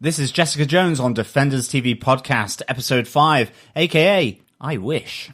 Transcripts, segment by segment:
This is Jessica Jones on Defenders TV Podcast, Episode 5, aka I Wish.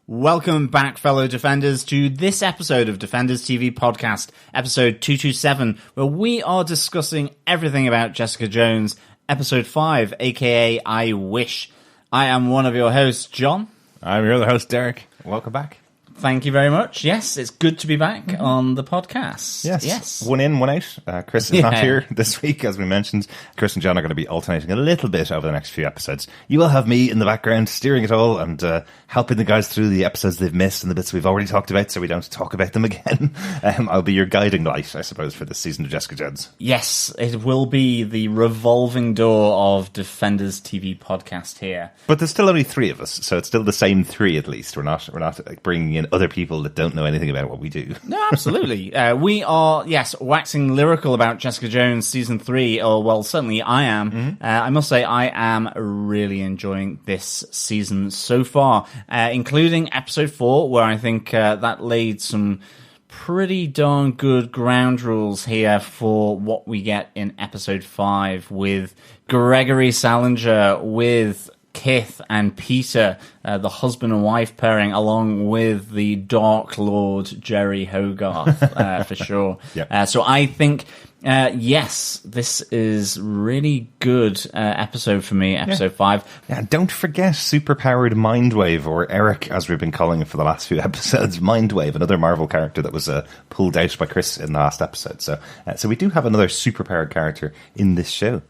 Welcome back, fellow Defenders, to this episode of Defenders TV Podcast, Episode 227, where we are discussing everything about Jessica Jones, Episode 5, aka I Wish. I am one of your hosts, John. I'm your other host, Derek. Welcome back. Thank you very much. Yes, it's good to be back on the podcast. Yes. One in, one out. Chris is not here this week, as we mentioned. Chris and John are going to be alternating a little bit over the next few episodes. You will have me in the background steering it all and helping the guys through the episodes they've missed and the bits we've already talked about, so we don't talk about them again. I'll be your guiding light, I suppose, for this season of Jessica Jones. Yes, it will be the revolving door of Defenders TV Podcast here. But there's still only three of us, so it's still the same three at least. We're not like, bringing in other people that don't know anything about what we do. No, absolutely. We are, waxing lyrical about Jessica Jones Season 3, or well, certainly I am. I must say I am really enjoying this season so far, including Episode 4, where I think that laid some pretty darn good ground rules here for what we get in Episode 5 with Gregory Salinger, with Kith and Peter, the husband and wife pairing, along with the Dark Lord Jerry Hogarth, for sure. Yep. So I think, yes, this is really good episode for me, Episode 5. Yeah, don't forget superpowered Mindwave, or Eric, as we've been calling him for the last few episodes. Mindwave, another Marvel character that was pulled out by Chris in the last episode. So we do have another superpowered character in this show.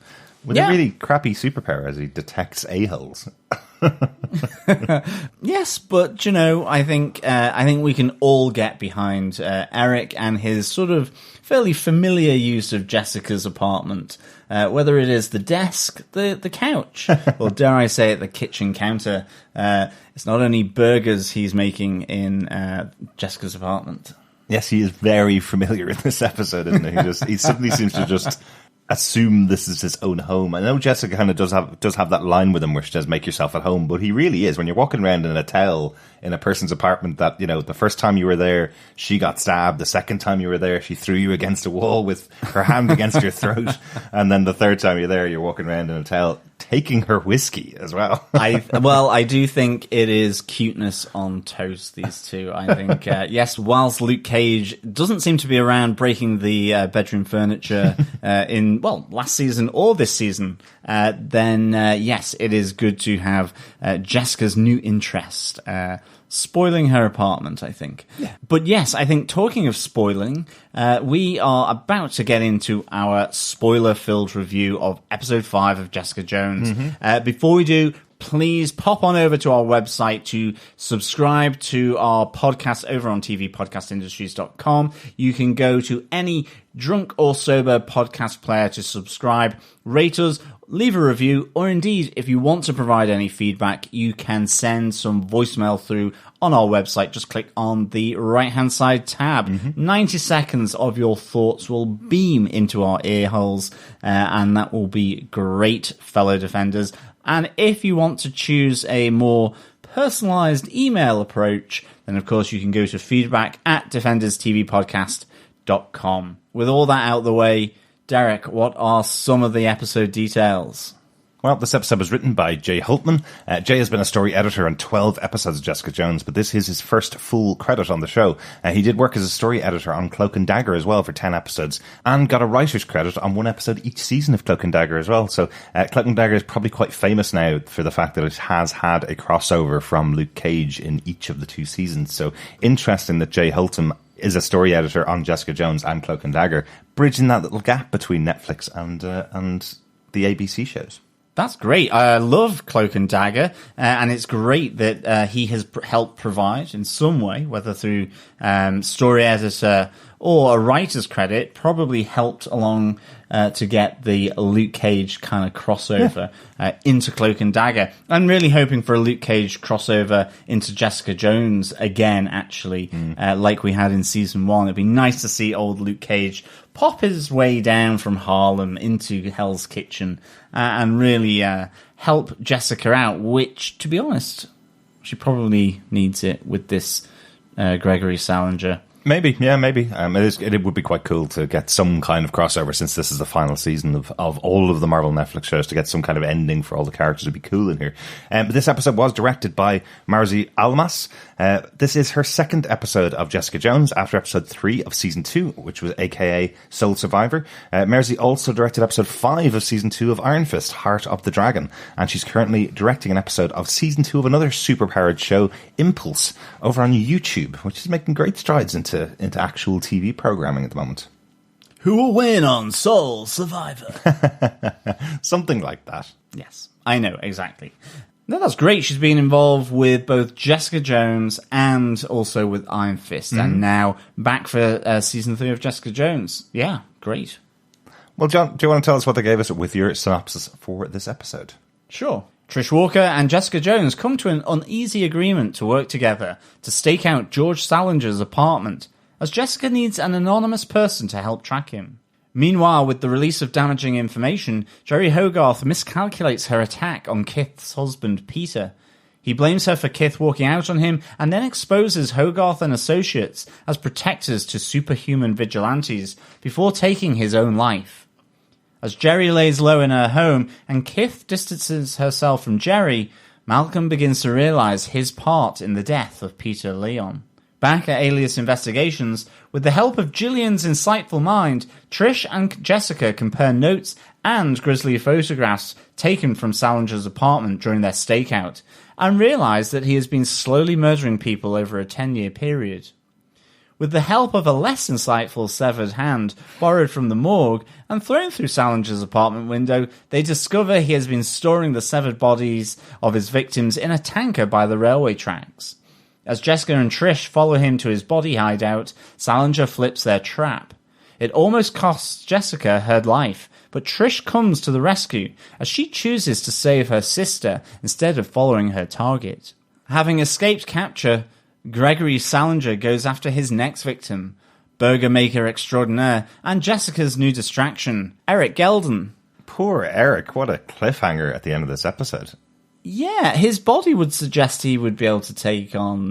With a really crappy superpower as he detects a-holes. Yes, but I think we can all get behind Eric and his sort of fairly familiar use of Jessica's apartment, whether it is the desk, the couch, or dare I say it, the kitchen counter. It's not only burgers he's making in Jessica's apartment. Yes, he is very familiar in this episode, isn't he? He suddenly seems to just assume this is his own home. I know Jessica kind of does have that line with him where she says, make yourself at home, but he really is. When you're walking around in a towel in a person's apartment that, the first time you were there, she got stabbed. The second time you were there, she threw you against a wall with her hand against your throat. And then the third time you're there, you're walking around in a towel taking her whiskey as well. I do think it is cuteness on toast, these two. I think, yes, whilst Luke Cage doesn't seem to be around breaking the bedroom furniture in, last season or this season, then yes, it is good to have Jessica's new interest spoiling her apartment, I think. Yeah. But yes, I think talking of spoiling, we are about to get into our spoiler-filled review of Episode 5 of Jessica Jones. Before we do, please pop on over to our website to subscribe to our podcast over on tvpodcastindustries.com. You can go to any drunk or sober podcast player to subscribe, rate us, leave a review, or indeed, if you want to provide any feedback, you can send some voicemail through on our website. Just click on the right-hand side tab. 90 seconds of your thoughts will beam into our ear holes, and that will be great, fellow Defenders. And if you want to choose a more personalized email approach, then of course you can go to feedback@defenderstvpodcast.com. With all that out of the way, Derek, what are some of the episode details? Well, this episode was written by Jay Hultman. Jay has been a story editor on 12 episodes of Jessica Jones, but this is his first full credit on the show. He did work as a story editor on Cloak and Dagger as well for 10 episodes, and got a writer's credit on one episode each season of Cloak and Dagger as well. So Cloak and Dagger is probably quite famous now for the fact that it has had a crossover from Luke Cage in each of the two seasons. So interesting that Jay Hultman is a story editor on Jessica Jones and Cloak and Dagger, bridging that little gap between Netflix and the ABC shows. That's great. I love Cloak and Dagger, and it's great that he has helped provide in some way, whether through story editor or a writer's credit, probably helped along to get the Luke Cage kind of crossover into Cloak and Dagger. I'm really hoping for a Luke Cage crossover into Jessica Jones again, actually, like we had in season 1. It'd be nice to see old Luke Cage pop his way down from Harlem into Hell's Kitchen and really help Jessica out, which, to be honest, she probably needs it with this Gregory Salinger. Maybe, yeah, maybe. It would be quite cool to get some kind of crossover, since this is the final season of all of the Marvel Netflix shows, to get some kind of ending for all the characters. Would be cool in here. But this episode was directed by Marzi Almas. This is her second episode of Jessica Jones after episode 3 of season 2, which was AKA Soul Survivor. Marzi also directed episode 5 of season 2 of Iron Fist, Heart of the Dragon, and she's currently directing an episode of season 2 of another superpowered show, Impulse, over on YouTube, which is making great strides into actual TV programming at the moment. Who will win on Soul Survivor? Something like that. Yes, I know, exactly. No, that's great. She's been involved with both Jessica Jones and also with Iron Fist, and now back for season 3 of Jessica Jones. Yeah, great. Well, John, do you want to tell us what they gave us with your synopsis for this episode? Sure. Trish Walker and Jessica Jones come to an uneasy agreement to work together to stake out George Salinger's apartment, as Jessica needs an anonymous person to help track him. Meanwhile, with the release of damaging information, Jerry Hogarth miscalculates her attack on Kith's husband, Peter. He blames her for Kith walking out on him and then exposes Hogarth and associates as protectors to superhuman vigilantes before taking his own life. As Jerry lays low in her home and Kith distances herself from Jerry, Malcolm begins to realize his part in the death of Peter Leon. Back at Alias Investigations, with the help of Gillian's insightful mind, Trish and Jessica compare notes and grisly photographs taken from Salinger's apartment during their stakeout, and realize that he has been slowly murdering people over a 10-year period. With the help of a less insightful severed hand borrowed from the morgue and thrown through Salinger's apartment window, they discover he has been storing the severed bodies of his victims in a tanker by the railway tracks. As Jessica and Trish follow him to his body hideout, Salinger flips their trap. It almost costs Jessica her life, but Trish comes to the rescue as she chooses to save her sister instead of following her target. Having escaped capture, Gregory Salinger goes after his next victim, burger maker extraordinaire and Jessica's new distraction, Eric Gelden. Poor Eric, what a cliffhanger at the end of this episode. Yeah, his body would suggest he would be able to take on...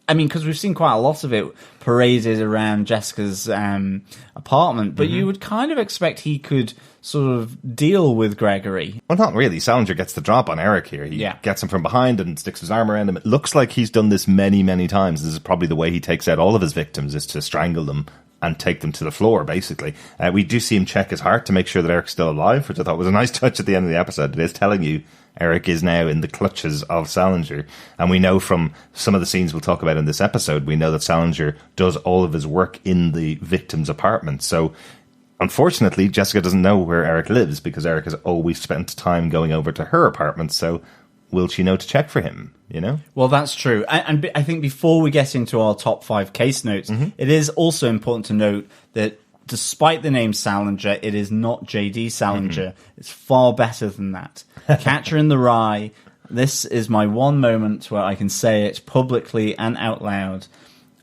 because we've seen quite a lot of it paraded around Jessica's apartment, but you would kind of expect he could sort of deal with Gregory. Well, not really. Salinger gets the drop on Eric here. He gets him from behind and sticks his arm around him. It looks like he's done this many, many times. This is probably the way he takes out all of his victims, is to strangle them and take them to the floor, basically. We do see him check his heart to make sure that Eric's still alive, which I thought was a nice touch at the end of the episode. It is telling you Eric is now in the clutches of Salinger. And we know from some of the scenes we'll talk about in this episode, we know that Salinger does all of his work in the victim's apartment. So, unfortunately, Jessica doesn't know where Eric lives because Eric has always spent time going over to her apartment. So, will she know to check for him, you know? Well, that's true. And I think before we get into our top 5 case notes, it is also important to note that despite the name Salinger, it is not J.D. Salinger. It's far better than that. Catcher in the Rye. This is my one moment where I can say it publicly and out loud.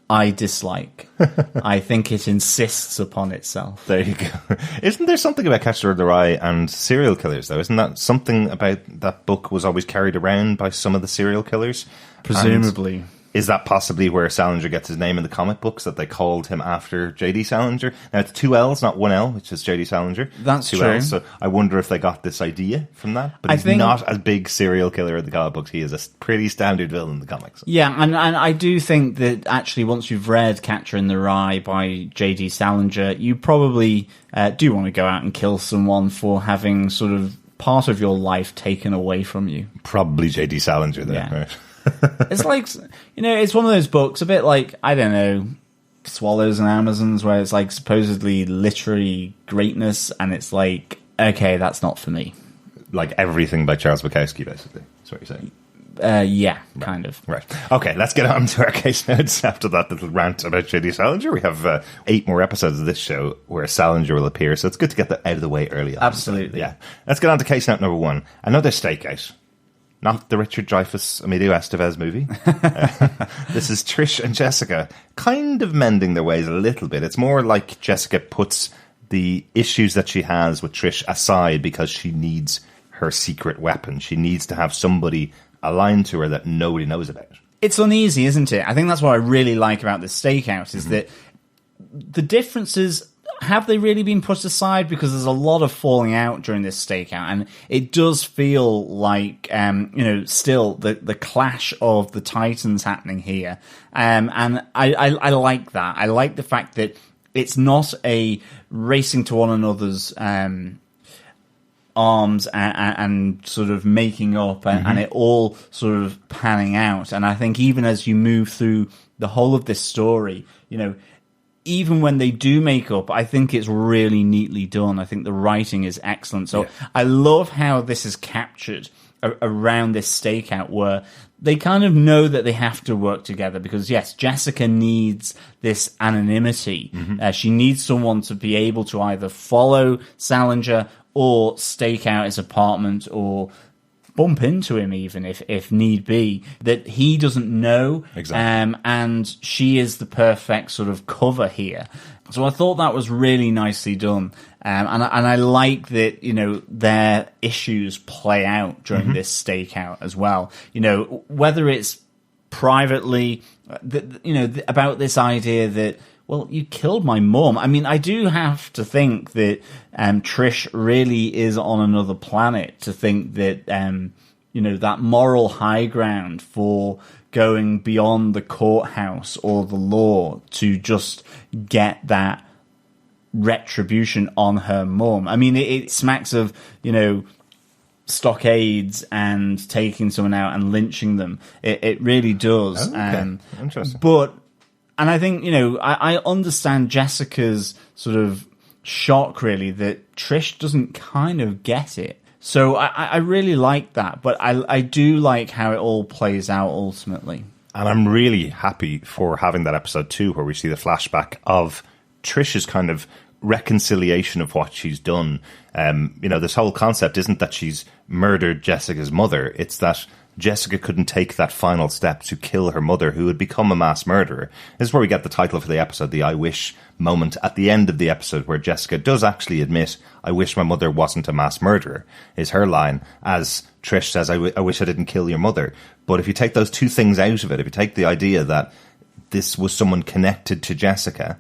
I dislike. I think it insists upon itself. There you go. Isn't there something about Catcher in the Rye and serial killers, though? Isn't that something about that book was always carried around by some of the serial killers? Presumably. And is that possibly where Salinger gets his name in the comic books, that they called him after J.D. Salinger? Now, it's 2 L's, not 1 L, which is J.D. Salinger. That's 2 true. L's, so I wonder if they got this idea from that. But he's not a big serial killer in the comic books. He is a pretty standard villain in the comics. Yeah, and I do think that actually once you've read Catcher in the Rye by J.D. Salinger, you probably do want to go out and kill someone for having sort of part of your life taken away from you. Probably J.D. Salinger there, Yeah. right? It's like, it's one of those books, a bit like, I don't know, Swallows and Amazons, where it's like supposedly literary greatness, and it's like, okay, that's not for me. Like everything by Charles Bukowski, basically. That's what you're saying. Yeah, kind of. Right. Okay, let's get on to our case notes after that little rant about J.D. Salinger. We have 8 more episodes of this show where Salinger will appear, so it's good to get that out of the way early on. Absolutely. Yeah. Let's get on to case note number 1. Another stakeout. Not the Richard Dreyfuss, Emilio Estevez movie. This is Trish and Jessica kind of mending their ways a little bit. It's more like Jessica puts the issues that she has with Trish aside because she needs her secret weapon. She needs to have somebody aligned to her that nobody knows about. It's uneasy, isn't it? I think that's what I really like about this stakeout is that the differences, have they really been put aside? Because there's a lot of falling out during this stakeout, and it does feel like, still the clash of the Titans happening here. And I like that. I like the fact that it's not a racing to one another's arms and sort of making up and it all sort of panning out. And I think even as you move through the whole of this story, even when they do make up, I think it's really neatly done. I think the writing is excellent. So I love how this is captured around this stakeout where they kind of know that they have to work together because, yes, Jessica needs this anonymity. She needs someone to be able to either follow Salinger or stake out his apartment or bump into him even if need be, that he doesn't know. Exactly. And she is the perfect sort of cover here. So I thought that was really nicely done. And I like that, their issues play out during this stakeout as well. Whether it's privately, about this idea that, well, you killed my mum. I mean, I do have to think that Trish really is on another planet to think that, that moral high ground for going beyond the courthouse or the law to just get that retribution on her mum. I mean, it smacks of, stockades and taking someone out and lynching them. It really does. Okay. Interesting. And I think, I understand Jessica's sort of shock, really, that Trish doesn't kind of get it. So I really like that, but I do like how it all plays out ultimately. And I'm really happy for having that episode 2 where we see the flashback of Trish's kind of reconciliation of what she's done. This whole concept isn't that she's murdered Jessica's mother. It's that Jessica couldn't take that final step to kill her mother, who had become a mass murderer. This is where we get the title for the episode, the I wish moment at the end of the episode, where Jessica does actually admit, I wish my mother wasn't a mass murderer, is her line, as Trish says, I wish I didn't kill your mother. But if you take those two things out of it, if you take the idea that this was someone connected to Jessica,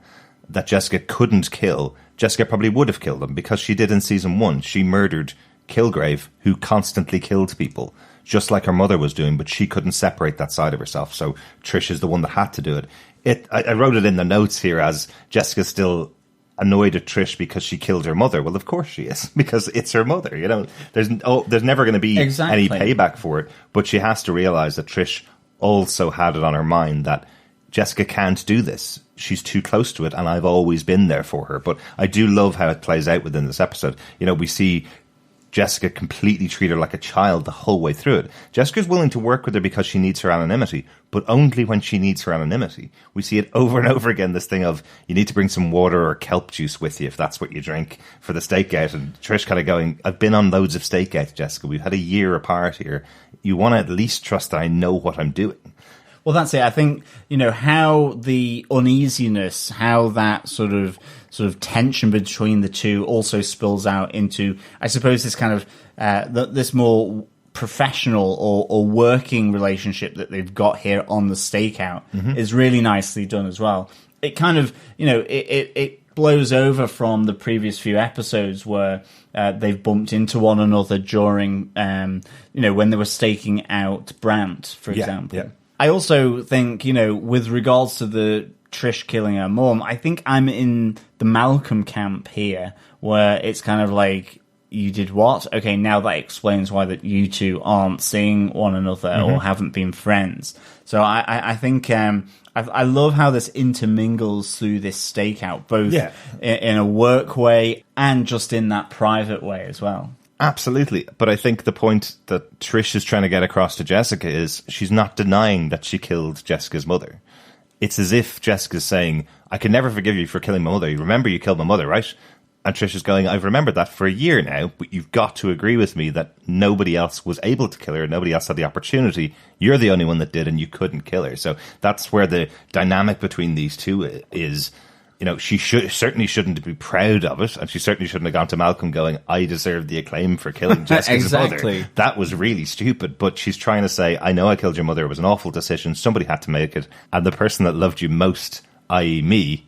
that Jessica couldn't kill, Jessica probably would have killed him, because she did in season 1. She murdered Kilgrave, who constantly killed people, just like her mother was doing, but she couldn't separate that side of herself. So Trish is the one that had to do it. I wrote it in the notes here as Jessica's still annoyed at Trish because she killed her mother. Well, of course she is, because it's her mother. There's never going to be any payback for it. But she has to realize that Trish also had it on her mind that Jessica can't do this. She's too close to it, and I've always been there for her. But I do love how it plays out within this episode. We see Jessica completely treat her like a child the whole way through it. Jessica's willing to work with her because she needs her anonymity, but only when she needs her anonymity. We see it over and over again, this thing of, you need to bring some water or kelp juice with you if that's what you drink for the stakeout. And Trish kind of going, I've been on loads of stakeouts, Jessica. We've had a year apart here. You want to at least trust that I know what I'm doing. Well, that's it. I think, how the uneasiness, how that sort of tension between the two also spills out into, I suppose, this kind of, this more professional or working relationship that they've got here on the stakeout is really nicely done as well. It kind of, it blows over from the previous few episodes where they've bumped into one another during, when they were staking out Brandt, for example. Yeah. I also think, with regards to the Trish killing her mum, I think I'm in the Malcolm camp here, where it's kind of like, you did what? Okay, now that explains why that you two aren't seeing one another or haven't been friends. So I think I love how this intermingles through this stakeout, both in a work way and just in that private way as well. Absolutely. But I think the point that Trish is trying to get across to Jessica is she's not denying that she killed Jessica's mother. It's as if Jessica's saying, I can never forgive you for killing my mother. You remember you killed my mother, right? And Trish is going, I've remembered that for a year now, but you've got to agree with me that nobody else was able to kill her. Nobody else had the opportunity. You're the only one that did, and you couldn't kill her. So that's where the dynamic between these two is. You know, she certainly shouldn't be proud of it, and she certainly shouldn't have gone to Malcolm going, I deserve the acclaim for killing Jessica's mother. That was really stupid, but she's trying to say, I know I killed your mother, it was an awful decision, somebody had to make it, and the person that loved you most, i.e. me,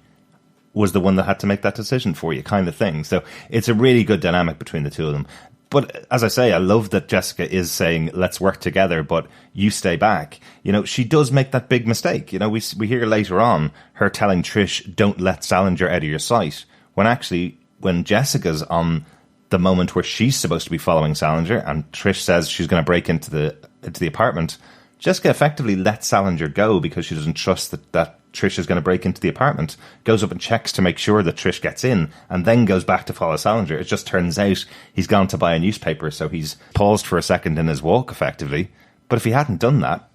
was the one that had to make that decision for you, kind of thing. So it's a really good dynamic between the two of them. But as I say, I love that Jessica is saying, let's work together, but you stay back. You know, she does make that big mistake. You know, we hear later on her telling Trish, don't let Salinger out of your sight. When actually, when Jessica's on the moment where she's supposed to be following Salinger and Trish says she's going to break into the apartment, Jessica effectively lets Salinger go because she doesn't trust that Trish is going to break into the apartment, goes up and checks to make sure that Trish gets in, and then goes back to follow Salinger. It just turns out he's gone to buy a newspaper, so he's paused for a second in his walk, effectively. But if he hadn't done that,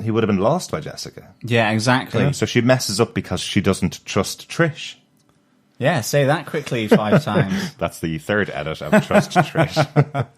he would have been lost by Jessica. Yeah, exactly. You know? So she messes up because she doesn't trust Trish. Yeah, say that quickly 5 times. That's the third edit of Trust Trish.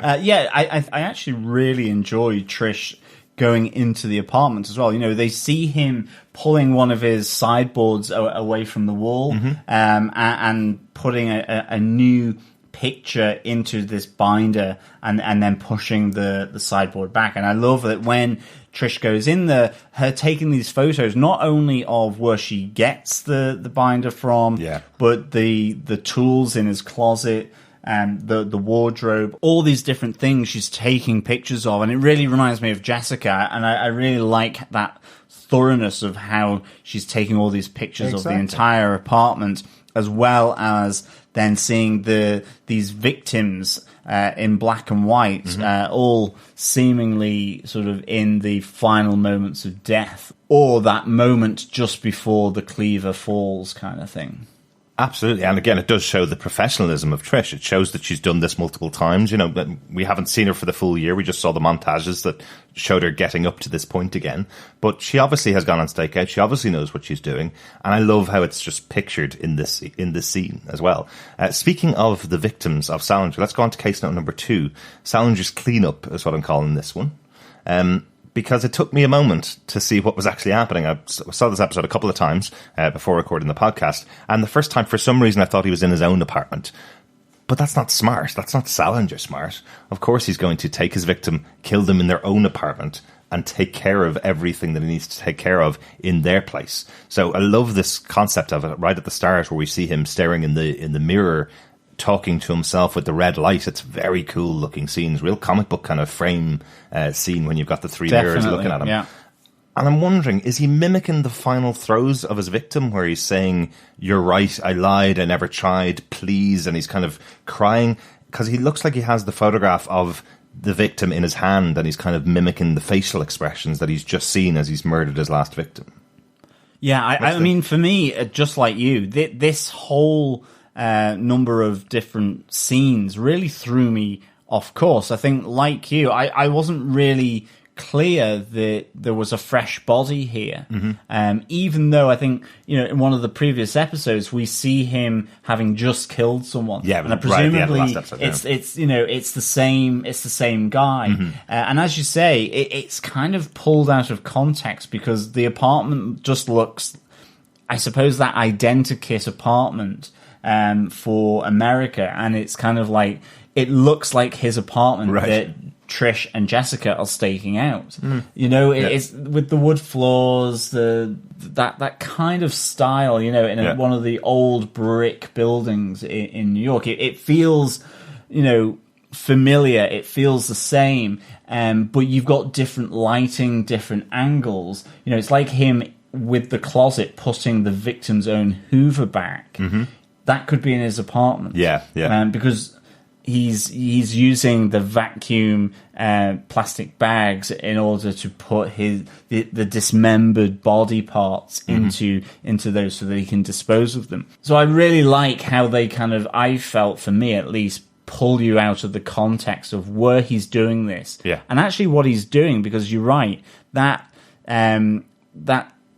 I actually really enjoyed Trish going into the apartment as well. You know, they see him pulling one of his sideboards away from the wall, and putting a new picture into this binder, and then pushing the sideboard back. And I love that when Trish goes in there, her taking these photos not only of where she gets the binder from, but the tools in his closet, and the wardrobe, all these different things she's taking pictures of. And it really reminds me of Jessica, and I really like that thoroughness of how she's taking all these pictures of the entire apartment, as well as then seeing these victims in black and white, all seemingly sort of in the final moments of death, or that moment just before the cleaver falls kind of thing. Absolutely. And again, it does show the professionalism of Trish. It shows that she's done this multiple times. You know, we haven't seen her for the full year. We just saw the montages that showed her getting up to this point again. But she obviously has gone on stakeout. She obviously knows what she's doing. And I love how it's just pictured in this scene as well. Speaking of the victims of Salinger, let's go on to case note number 2. Salinger's cleanup is what I'm calling this one. Because it took me a moment to see what was actually happening. I saw this episode a couple of times before recording the podcast, and the first time, for some reason, I thought he was in his own apartment. But that's not smart. That's not Salinger smart. Of course he's going to take his victim, kill them in their own apartment, and take care of everything that he needs to take care of in their place. So I love this concept of it right at the start, where we see him staring in the mirror, talking to himself with the red light. It's very cool looking scenes, real comic book kind of frame scene when you've got the 3 mirrors looking at him. Yeah. And I'm wondering, is he mimicking the final throes of his victim, where he's saying, you're right, I lied, I never tried, please, and he's kind of crying? Because he looks like he has the photograph of the victim in his hand, and he's kind of mimicking the facial expressions that he's just seen as he's murdered his last victim. Yeah, I mean, for me, just like you, this whole number of different scenes really threw me off course. I think, like you, I wasn't really clear that there was a fresh body here. Even though I think, you know, in one of the previous episodes we see him having just killed someone. Yeah, and presumably it's you know, it's the same guy. And as you say, it's kind of pulled out of context, because the apartment just looks, I suppose, that identikit apartment for America, and it's kind of like, it looks like his apartment that Trish and Jessica are staking out. You know, it's with the wood floors, that kind of style, you know, in one of the old brick buildings in New York. It feels, you know, familiar. It feels the same, but you've got different lighting, different angles. You know, it's like him with the closet putting the victim's own Hoover back. That could be in his apartment. Because he's using the vacuum plastic bags in order to put the dismembered body parts into those, so that he can dispose of them. So I really like how they kind of, I felt, for me at least, pull you out of the context of where he's doing this. Yeah. And actually what he's doing, because you're right, that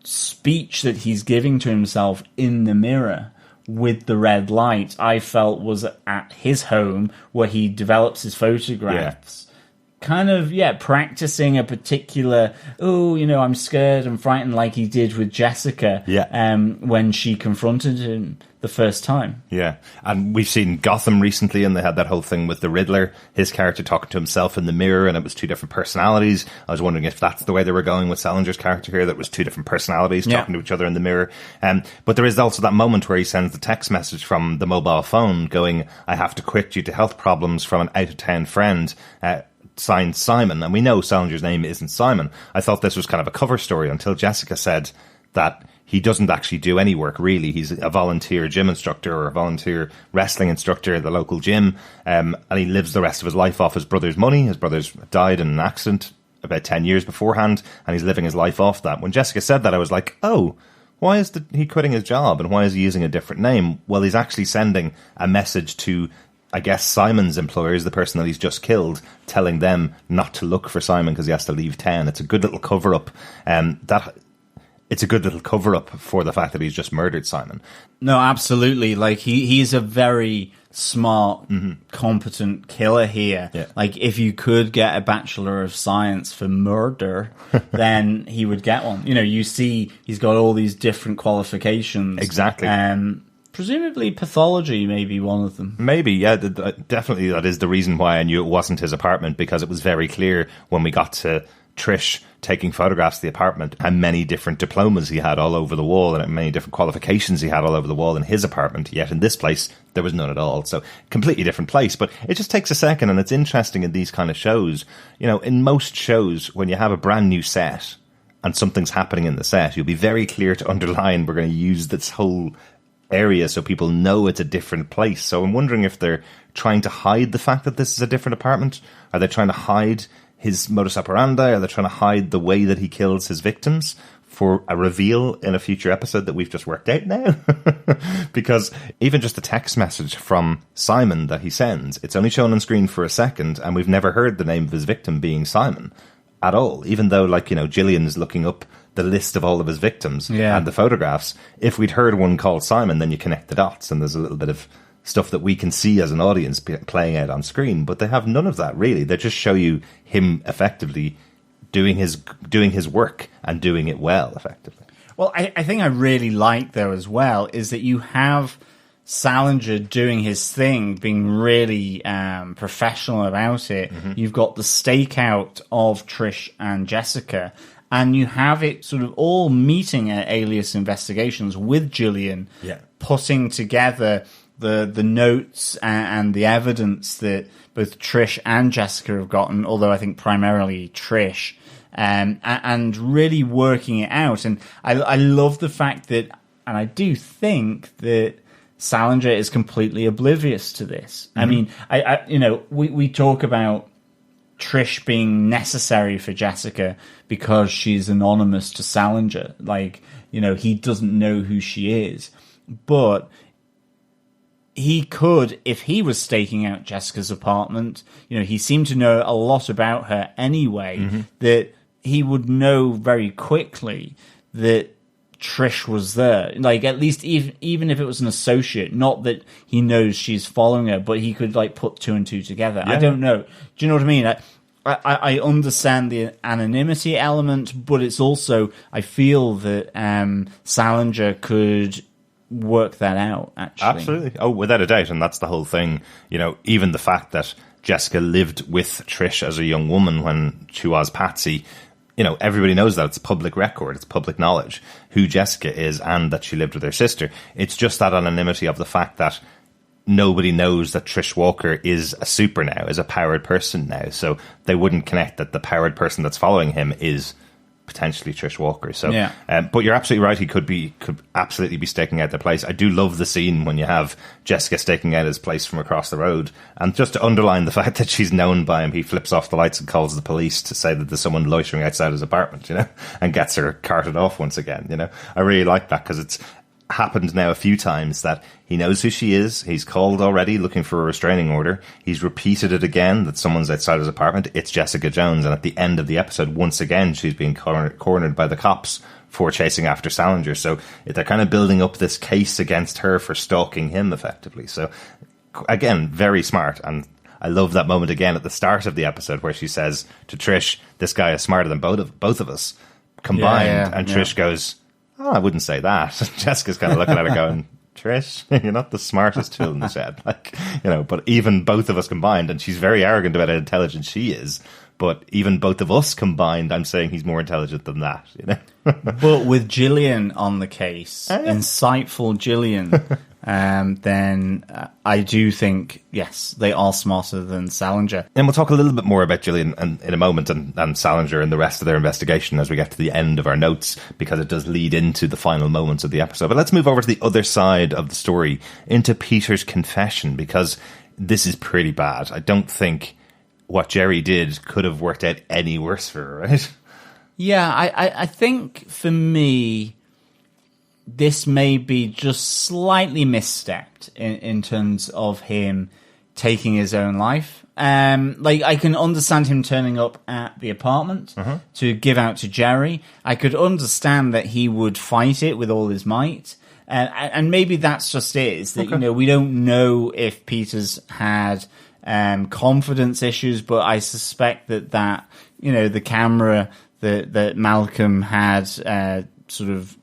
speech that he's giving to himself in the mirror with the red light, I felt was at his home where he develops his photographs. Kind of, practicing a particular, I'm scared and frightened, like he did with Jessica when she confronted him the first time. Yeah, and we've seen Gotham recently, and they had that whole thing with the Riddler, his character talking to himself in the mirror, and it was two different personalities. I was wondering if that's the way they were going with Salinger's character here, that was two different personalities talking to each other in the mirror. But there is also that moment where he sends the text message from the mobile phone going, "I have to quit due to health problems," from an out-of-town friend, signed Simon, and we know Salinger's name isn't Simon. I thought this was kind of a cover story until Jessica said that he doesn't actually do any work, really. He's a volunteer gym instructor or a volunteer wrestling instructor at the local gym, and he lives the rest of his life off his brother's money. His brother's died in an accident about 10 years beforehand, and he's living his life off that. When Jessica said that, I was like, oh, why is he quitting his job, and why is he using a different name? Well, he's actually sending a message to, I guess, Simon's employers, the person that he's just killed, telling them not to look for Simon because he has to leave town. It's a good little cover-up. It's a good little cover-up for the fact that he's just murdered Simon. No, absolutely. Like, he's a very smart, competent killer here. Yeah. Like, if you could get a Bachelor of Science for murder, then he would get one. You see he's got all these different qualifications. Exactly. Presumably pathology may be one of them. Maybe, yeah. Definitely that is the reason why I knew it wasn't his apartment, because it was very clear when we got to Trish taking photographs of the apartment and many different diplomas he had all over the wall and many different qualifications he had all over the wall in his apartment. Yet in this place, there was none at all. So completely different place. But it just takes a second, and it's interesting in these kind of shows. In most shows, when you have a brand new set and something's happening in the set, you'll be very clear to underline, we're going to use this whole area so people know it's a different place. So I'm wondering if they're trying to hide the fact that this is a different apartment. Are they trying to hide his modus operandi? Are they trying to hide the way that he kills his victims for a reveal in a future episode that we've just worked out now? Because even just the text message from Simon that he sends, it's only shown on screen for a second, and we've never heard the name of his victim being Simon at all, even though, Gillian's looking up the list of all of his victims and the photographs. If we'd heard one called Simon, then you connect the dots, and there's a little bit of stuff that we can see as an audience playing out on screen. But they have none of that, really. They just show you him effectively doing his work and doing it well, effectively. Well, I think I really like, though, as well, is that you have Salinger doing his thing, being really professional about it. You've got the stakeout of Trish and Jessica, and you have it sort of all meeting at Alias Investigations with Gillian, putting together the notes and the evidence that both Trish and Jessica have gotten, although I think primarily Trish, and really working it out. And I love the fact that, and I do think that Salinger is completely oblivious to this. I mean, we talk about Trish being necessary for Jessica because she's anonymous to Salinger. He doesn't know who she is. But he could, if he was staking out Jessica's apartment, he seemed to know a lot about her anyway, that he would know very quickly that Trish was there. At least even if it was an associate, not that he knows she's following her, but he could put two and two together. Yeah. I don't know. Do you know what I mean? I understand the anonymity element, but it's also, I feel that Salinger could work that out, actually. Absolutely. Oh, without a doubt. And that's the whole thing. Even the fact that Jessica lived with Trish as a young woman when she was Patsy, everybody knows that. It's public record. It's public knowledge who Jessica is and that she lived with her sister. It's just that anonymity of the fact that nobody knows that Trish Walker is a super now, is a powered person now. So they wouldn't connect that the powered person that's following him is potentially Trish Walker. So, but you're absolutely right. He could absolutely be staking out the place. I do love the scene when you have Jessica staking out his place from across the road. And just to underline the fact that she's known by him, he flips off the lights and calls the police to say that there's someone loitering outside his apartment, and gets her carted off once again. I really like that because happened now a few times that he knows who she is. He's called already looking for a restraining order. He's repeated it again that someone's outside his apartment. It's Jessica Jones. And at the end of the episode, once again, she's being cornered by the cops for chasing after Salinger. So they're kind of building up this case against her for stalking him effectively. So again, very smart. And I love that moment again at the start of the episode where she says to Trish, this guy is smarter than both of us combined. And Trish goes, oh, I wouldn't say that. And Jessica's kind of looking at her going, Trish, you're not the smartest tool in the shed. But even both of us combined, and she's very arrogant about how intelligent she is, but even both of us combined, I'm saying he's more intelligent than that, But with Gillian on the case, insightful Gillian, then I do think, yes, they are smarter than Salinger. And we'll talk a little bit more about Gillian in a moment and Salinger and the rest of their investigation as we get to the end of our notes, because it does lead into the final moments of the episode. But let's move over to the other side of the story, into Peter's confession, because this is pretty bad. I don't think what Jerry did could have worked out any worse for her, right? Yeah, I think for me, this may be just slightly misstepped in terms of him taking his own life. I can understand him turning up at the apartment to give out to Jerry. I could understand that he would fight it with all his might. And maybe that's just it, is that, we don't know if Peter's had confidence issues, but I suspect that the camera that Malcolm had sort of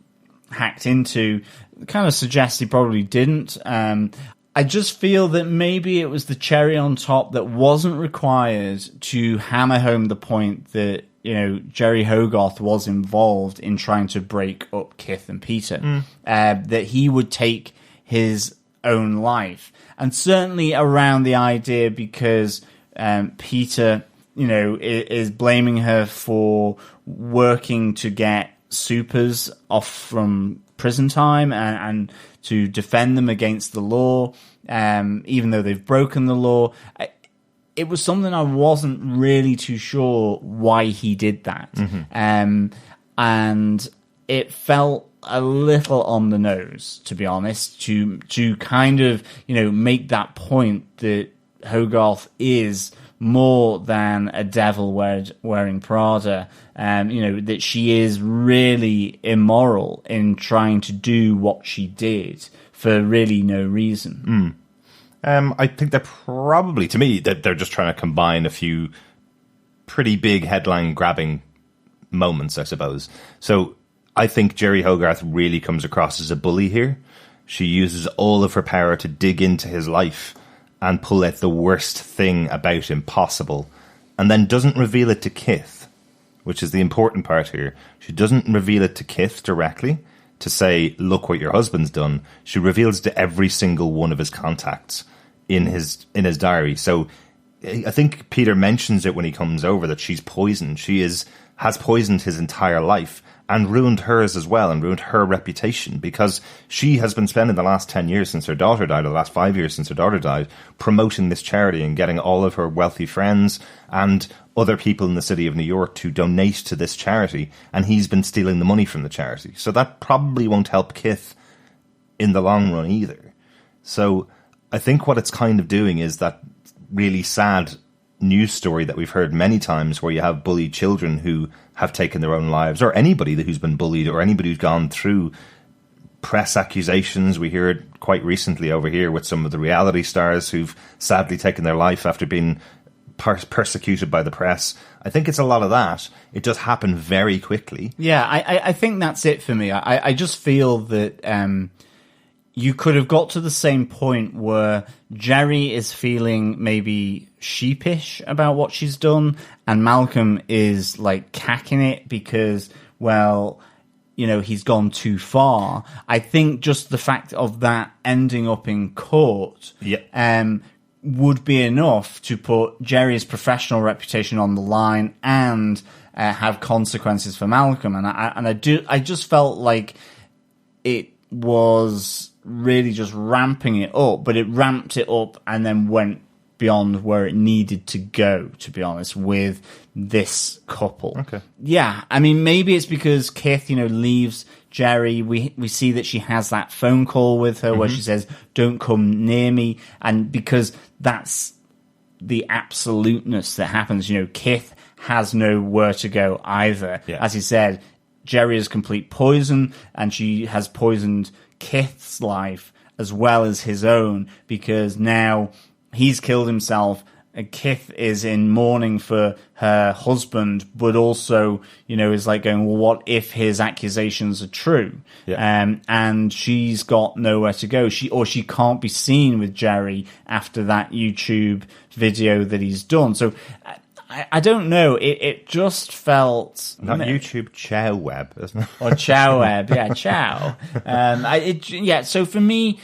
hacked into kind of suggests he probably didn't. I just feel that maybe it was the cherry on top that wasn't required to hammer home the point that, Jerry Hogarth was involved in trying to break up Kith and Peter, that he would take his own life. And certainly around the idea because Peter, is blaming her for working to get supers off from prison time and to defend them against the law, even though they've broken the law. It was something I wasn't really too sure why he did that. And it felt a little on the nose, to be honest, to kind of, make that point that Hogarth is more than a devil wearing Prada, that she is really immoral in trying to do what she did for really no reason. I think they're probably, to me, that they're just trying to combine a few pretty big headline-grabbing moments, I suppose. So I think Jerry Hogarth really comes across as a bully here. She uses all of her power to dig into his life and pull out the worst thing about him possible, and then doesn't reveal it to Kith, which is the important part here. She doesn't reveal it to Kith directly to say, look what your husband's done. She reveals to every single one of his contacts in his diary. So I think Peter mentions it when he comes over, that she's poisoned. She has poisoned his entire life and ruined hers as well, and ruined her reputation, because she has been spending the last 10 years since her daughter died, or the last 5 years since her daughter died, promoting this charity and getting all of her wealthy friends and other people in the city of New York to donate to this charity, and he's been stealing the money from the charity. So that probably won't help Kith in the long run either. So I think what it's kind of doing is that really sad news story that we've heard many times, where you have bullied children who have taken their own lives, or anybody who's been bullied, or anybody who's gone through press accusations. We hear it quite recently over here with some of the reality stars who've sadly taken their life after being persecuted by the press. I think it's a lot of that. It just happened very quickly. Yeah, I think that's it for me. I just feel that you could have got to the same point where Jerry is feeling maybe sheepish about what she's done, and Malcolm is like cacking it because, well, he's gone too far. I think just the fact of that ending up in court would be enough to put Jerry's professional reputation on the line and have consequences for Malcolm. And I just felt like it was really just ramping it up, but it ramped it up and then went beyond where it needed to go, to be honest, with this couple. Okay. Yeah, I mean, maybe it's because Kith, leaves Jerry. We see that she has that phone call with her where she says, "Don't come near me," and because that's the absoluteness that happens. Kith has nowhere to go either. Yeah. As he said, Jerry is complete poison, and she has poisoned Kith's life as well as his own, because now he's killed himself. And Kith is in mourning for her husband, but also, is like going, well, what if his accusations are true? Yeah. And she's got nowhere to go. She can't be seen with Jerry after that YouTube video that he's done. So I don't know. It just felt not YouTube, Chow Web, isn't it? Or Chow Web, yeah, Chow. So for me,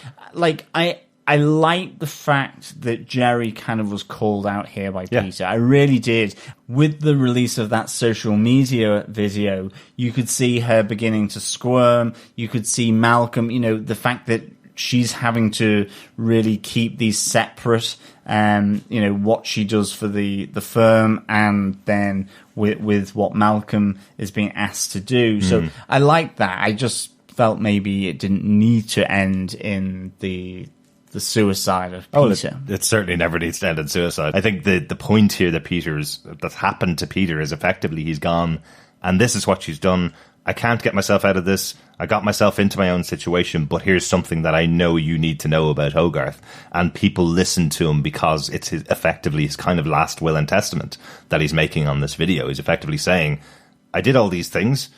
I like the fact that Jerry kind of was called out here by Peter. I really did. With the release of that social media video, you could see her beginning to squirm. You could see Malcolm, the fact that she's having to really keep these separate, what she does for the firm and then with what Malcolm is being asked to do. So I like that. I just felt maybe it didn't need to end in the suicide of Peter. It certainly never needs to end in suicide. I think the point here that's happened to Peter is effectively he's gone, and this is what she's done. I can't get myself out of this. I got myself into my own situation, but here's something that I know you need to know about Hogarth. And people listen to him because it's effectively his kind of last will and testament that he's making on this video. He's effectively saying, I did all these things,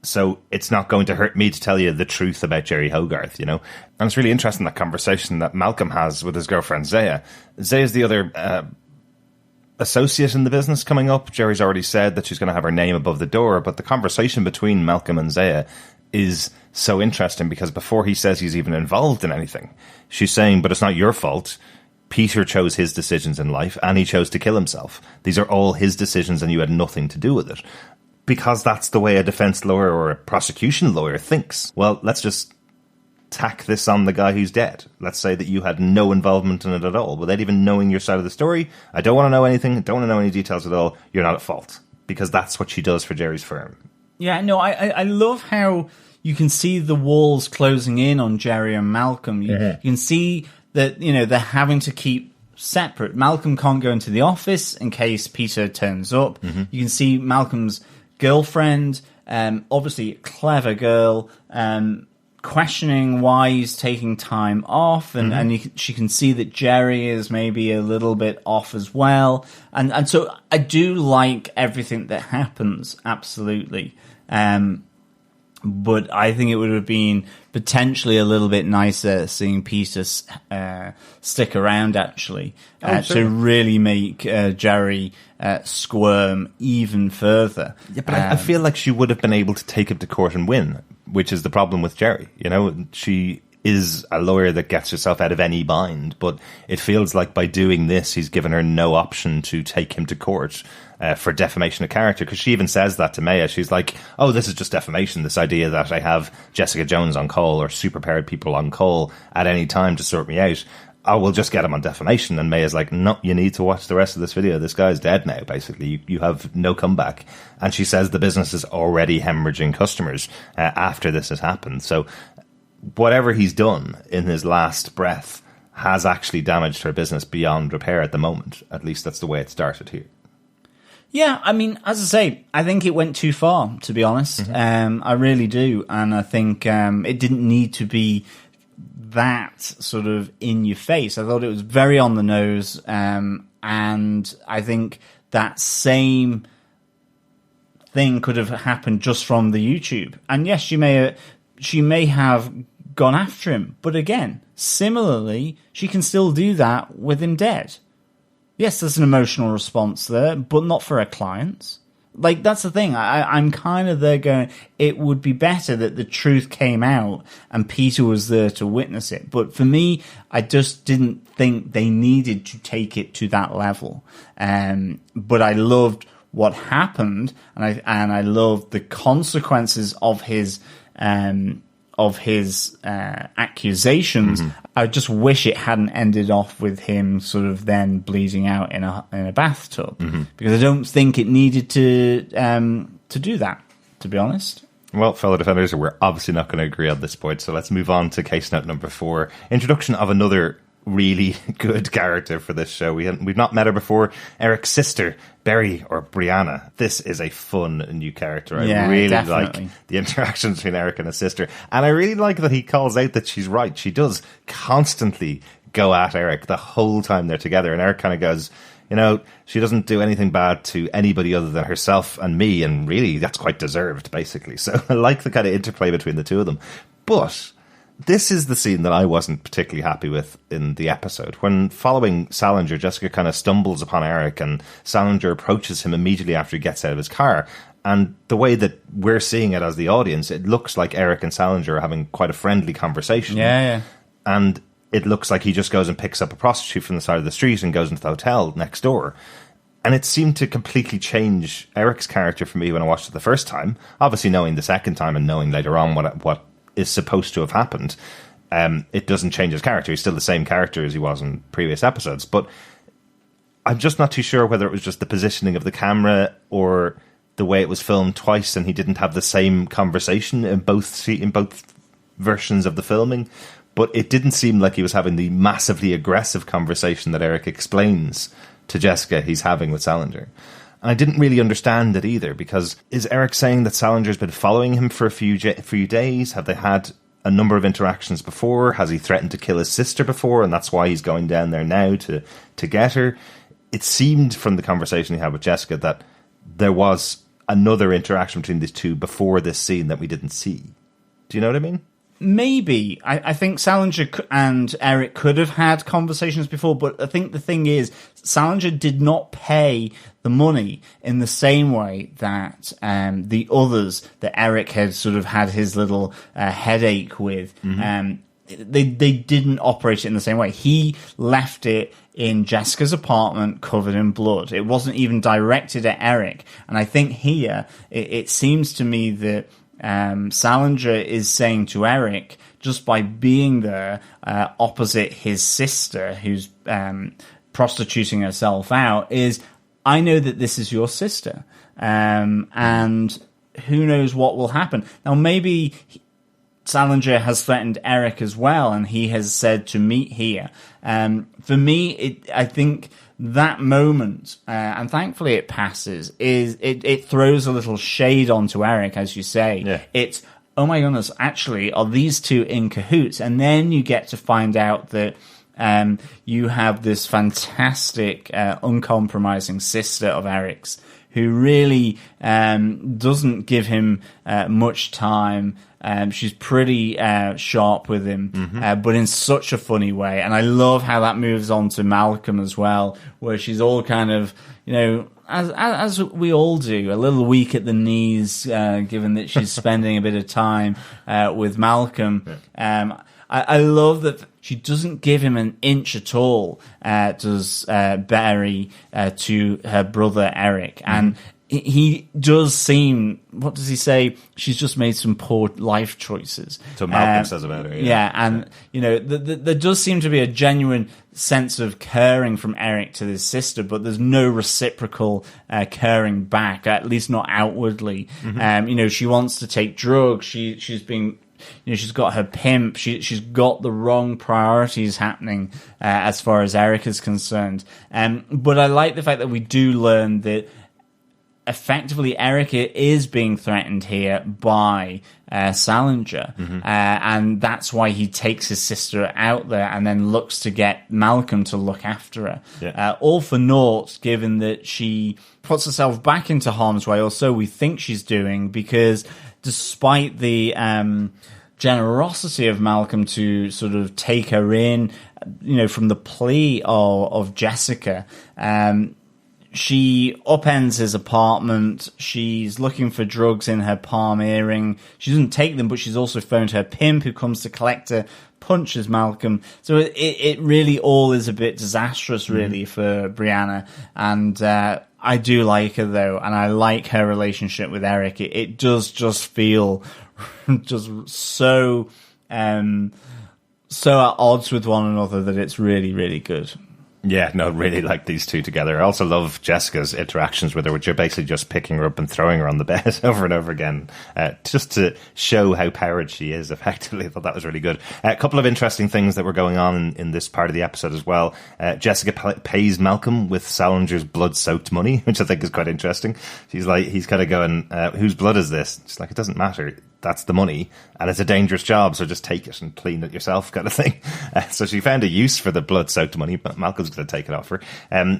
so it's not going to hurt me to tell you the truth about Jerry Hogarth, And it's really interesting, that conversation that Malcolm has with his girlfriend, Zaya. Zaya's the other associate in the business coming up. Jerry's already said that she's going to have her name above the door, but the conversation between Malcolm and Zaya is so interesting because before he says he's even involved in anything, she's saying, but it's not your fault. Peter chose his decisions in life and he chose to kill himself. These are all his decisions and you had nothing to do with it. Because that's the way a defense lawyer or a prosecution lawyer thinks. Well, let's just tack this on the guy who's dead. Let's say that you had no involvement in it at all, without even knowing your side of the story. I don't want to know anything. Don't want to know any details at all. You're not at fault. Because that's what she does for Jerry's firm. Yeah, no, I love how you can see the walls closing in on Jerry and Malcolm. You can see that, they're having to keep separate. Malcolm can't go into the office in case Peter turns up. You can see Malcolm's girlfriend, obviously a clever girl, questioning why he's taking time off, and she can see that Jerry is maybe a little bit off as well, and so I do like everything that happens, absolutely. But I think it would have been potentially a little bit nicer seeing Peter stick around, actually, to really make Jerry squirm even further. Yeah, but I feel like she would have been able to take him to court and win, which is the problem with Jerry. She is a lawyer that gets herself out of any bind, but it feels like by doing this, he's given her no option to take him to court for defamation of character, because she even says that to Maya. She's like, oh, this is just defamation, this idea that I have Jessica Jones on call or super-powered people on call at any time to sort me out. I will just get him on defamation. And Maya's like, no, you need to watch the rest of this video. This guy's dead now, basically. You have no comeback. And she says the business is already hemorrhaging customers after this has happened. So whatever he's done in his last breath has actually damaged her business beyond repair at the moment. At least that's the way it started here. Yeah, I mean, as I say, I think it went too far, to be honest. I really do. And I think it didn't need to be that sort of in your face. I thought it was very on the nose. And I think that same thing could have happened just from the YouTube. And yes, she may have gone after him. But again, similarly, she can still do that with him dead. Yes, there's an emotional response there, but not for her clients. Like, that's the thing. I'm kind of there going, it would be better that the truth came out and Peter was there to witness it. But for me, I just didn't think they needed to take it to that level. But I loved what happened, and I loved the consequences of his accusations. I just wish it hadn't ended off with him sort of then bleeding out in a bathtub, because I don't think it needed to do that, to be honest. Well, fellow defenders, we're obviously not going to agree on this point, so let's move on to case note number 4. Introduction of another really good character for this show. We've not met her before. Eric's sister, Berry, or Brianna. This is a fun new character. I really definitely like the interactions between Eric and his sister. And I really like that he calls out that she's right. She does constantly go at Eric the whole time they're together. And Eric kind of goes, you know, she doesn't do anything bad to anybody other than herself and me. And really, that's quite deserved, basically. So I like the kind of interplay between the two of them. But this is the scene that I wasn't particularly happy with in the episode. When following Salinger, Jessica kind of stumbles upon Eric and Salinger approaches him immediately after he gets out of his car. And the way that we're seeing it as the audience, it looks like Eric and Salinger are having quite a friendly conversation. Yeah. And it looks like he just goes and picks up a prostitute from the side of the street and goes into the hotel next door. And it seemed to completely change Eric's character for me when I watched it the first time. Obviously, knowing the second time and knowing later on what is supposed to have happened, it doesn't change his character. He's still the same character as he was in previous episodes. But I'm just not too sure whether it was just the positioning of the camera or the way it was filmed twice and he didn't have the same conversation in both versions of the filming. But it didn't seem like he was having the massively aggressive conversation that Eric explains to Jessica he's having with Salinger. And I didn't really understand it either, because is Eric saying that Salinger's been following him for a few days? Have they had a number of interactions before? Has he threatened to kill his sister before, and that's why he's going down there now to get her? It seemed from the conversation he had with Jessica that there was another interaction between these two before this scene that we didn't see. Do you know what I mean? Maybe. I think Salinger and Eric could have had conversations before, but I think the thing is, Salinger did not pay the money in the same way that the others that Eric had sort of had his little headache with. They didn't operate it in the same way. He left it in Jessica's apartment covered in blood. It wasn't even directed at Eric. And I think here, it seems to me that Salinger is saying to Eric, just by being there opposite his sister, who's prostituting herself out, is, I know that this is your sister, and who knows what will happen. Now, maybe Salinger has threatened Eric as well, and he has said to meet here. For me, I think that moment, and thankfully it passes, it throws a little shade onto Eric, as you say. Yeah. It's, oh my goodness, actually, are these two in cahoots? And then you get to find out that you have this fantastic, uncompromising sister of Eric's who really doesn't give him much time. She's pretty sharp with him, but in such a funny way. And I love how that moves on to Malcolm as well, where she's all kind of, you know, as we all do, a little weak at the knees, given that she's spending a bit of time with Malcolm. I love that she doesn't give him an inch at all, does Berry, to her brother Eric. And he does seem, what does he say? She's just made some poor life choices. So Malcolm says about her. Yeah, and, you know, there does seem to be a genuine sense of caring from Eric to his sister, but there's no reciprocal caring back, at least not outwardly. You know, she wants to take drugs. She's been... You know, she's got her pimp. She's got the wrong priorities happening as far as Eric is concerned. But I like the fact that we do learn that effectively Eric is being threatened here by Salinger, and that's why he takes his sister out there and then looks to get Malcolm to look after her. Yeah. All for naught, given that she puts herself back into harm's way, or so we think she's doing, because despite the generosity of Malcolm to sort of take her in, you know, from the plea of Jessica, she upends his apartment. She's looking for drugs in her palm earring. She doesn't take them, but she's also phoned her pimp, who comes to collect her, punches Malcolm. So it really all is a bit disastrous, really, for Brianna. And I do like her, though, and I like her relationship with Eric. It does just feel just so at odds with one another that it's really, really good. Yeah, no, really like these two together. I also love Jessica's interactions with her, which are basically just picking her up and throwing her on the bed over and over again, just to show how powered she is, effectively. I thought that was really good. A couple of interesting things that were going on in this part of the episode as well. Jessica pays Malcolm with Salinger's blood-soaked money, which I think is quite interesting. He's kind of going, whose blood is this? She's like, it doesn't matter. That's the money, and it's a dangerous job, so just take it and clean it yourself, kind of thing. So she found a use for the blood-soaked money, but Malcolm's going to take it off her.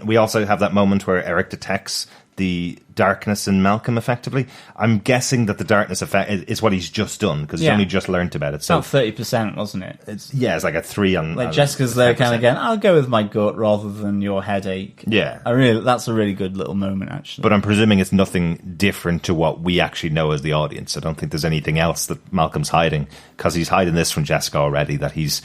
We also have that moment where Eric detects the darkness in Malcolm, effectively. I'm guessing that the darkness effect is what he's just done, because he's only just learnt about it. So about 30%, wasn't it? It's like a 3 on... Like, Jessica's there kind of going, I'll go with my gut rather than your headache. Yeah. That's a really good little moment, actually. But I'm presuming it's nothing different to what we actually know as the audience. I don't think there's anything else that Malcolm's hiding, because he's hiding this from Jessica already, that he's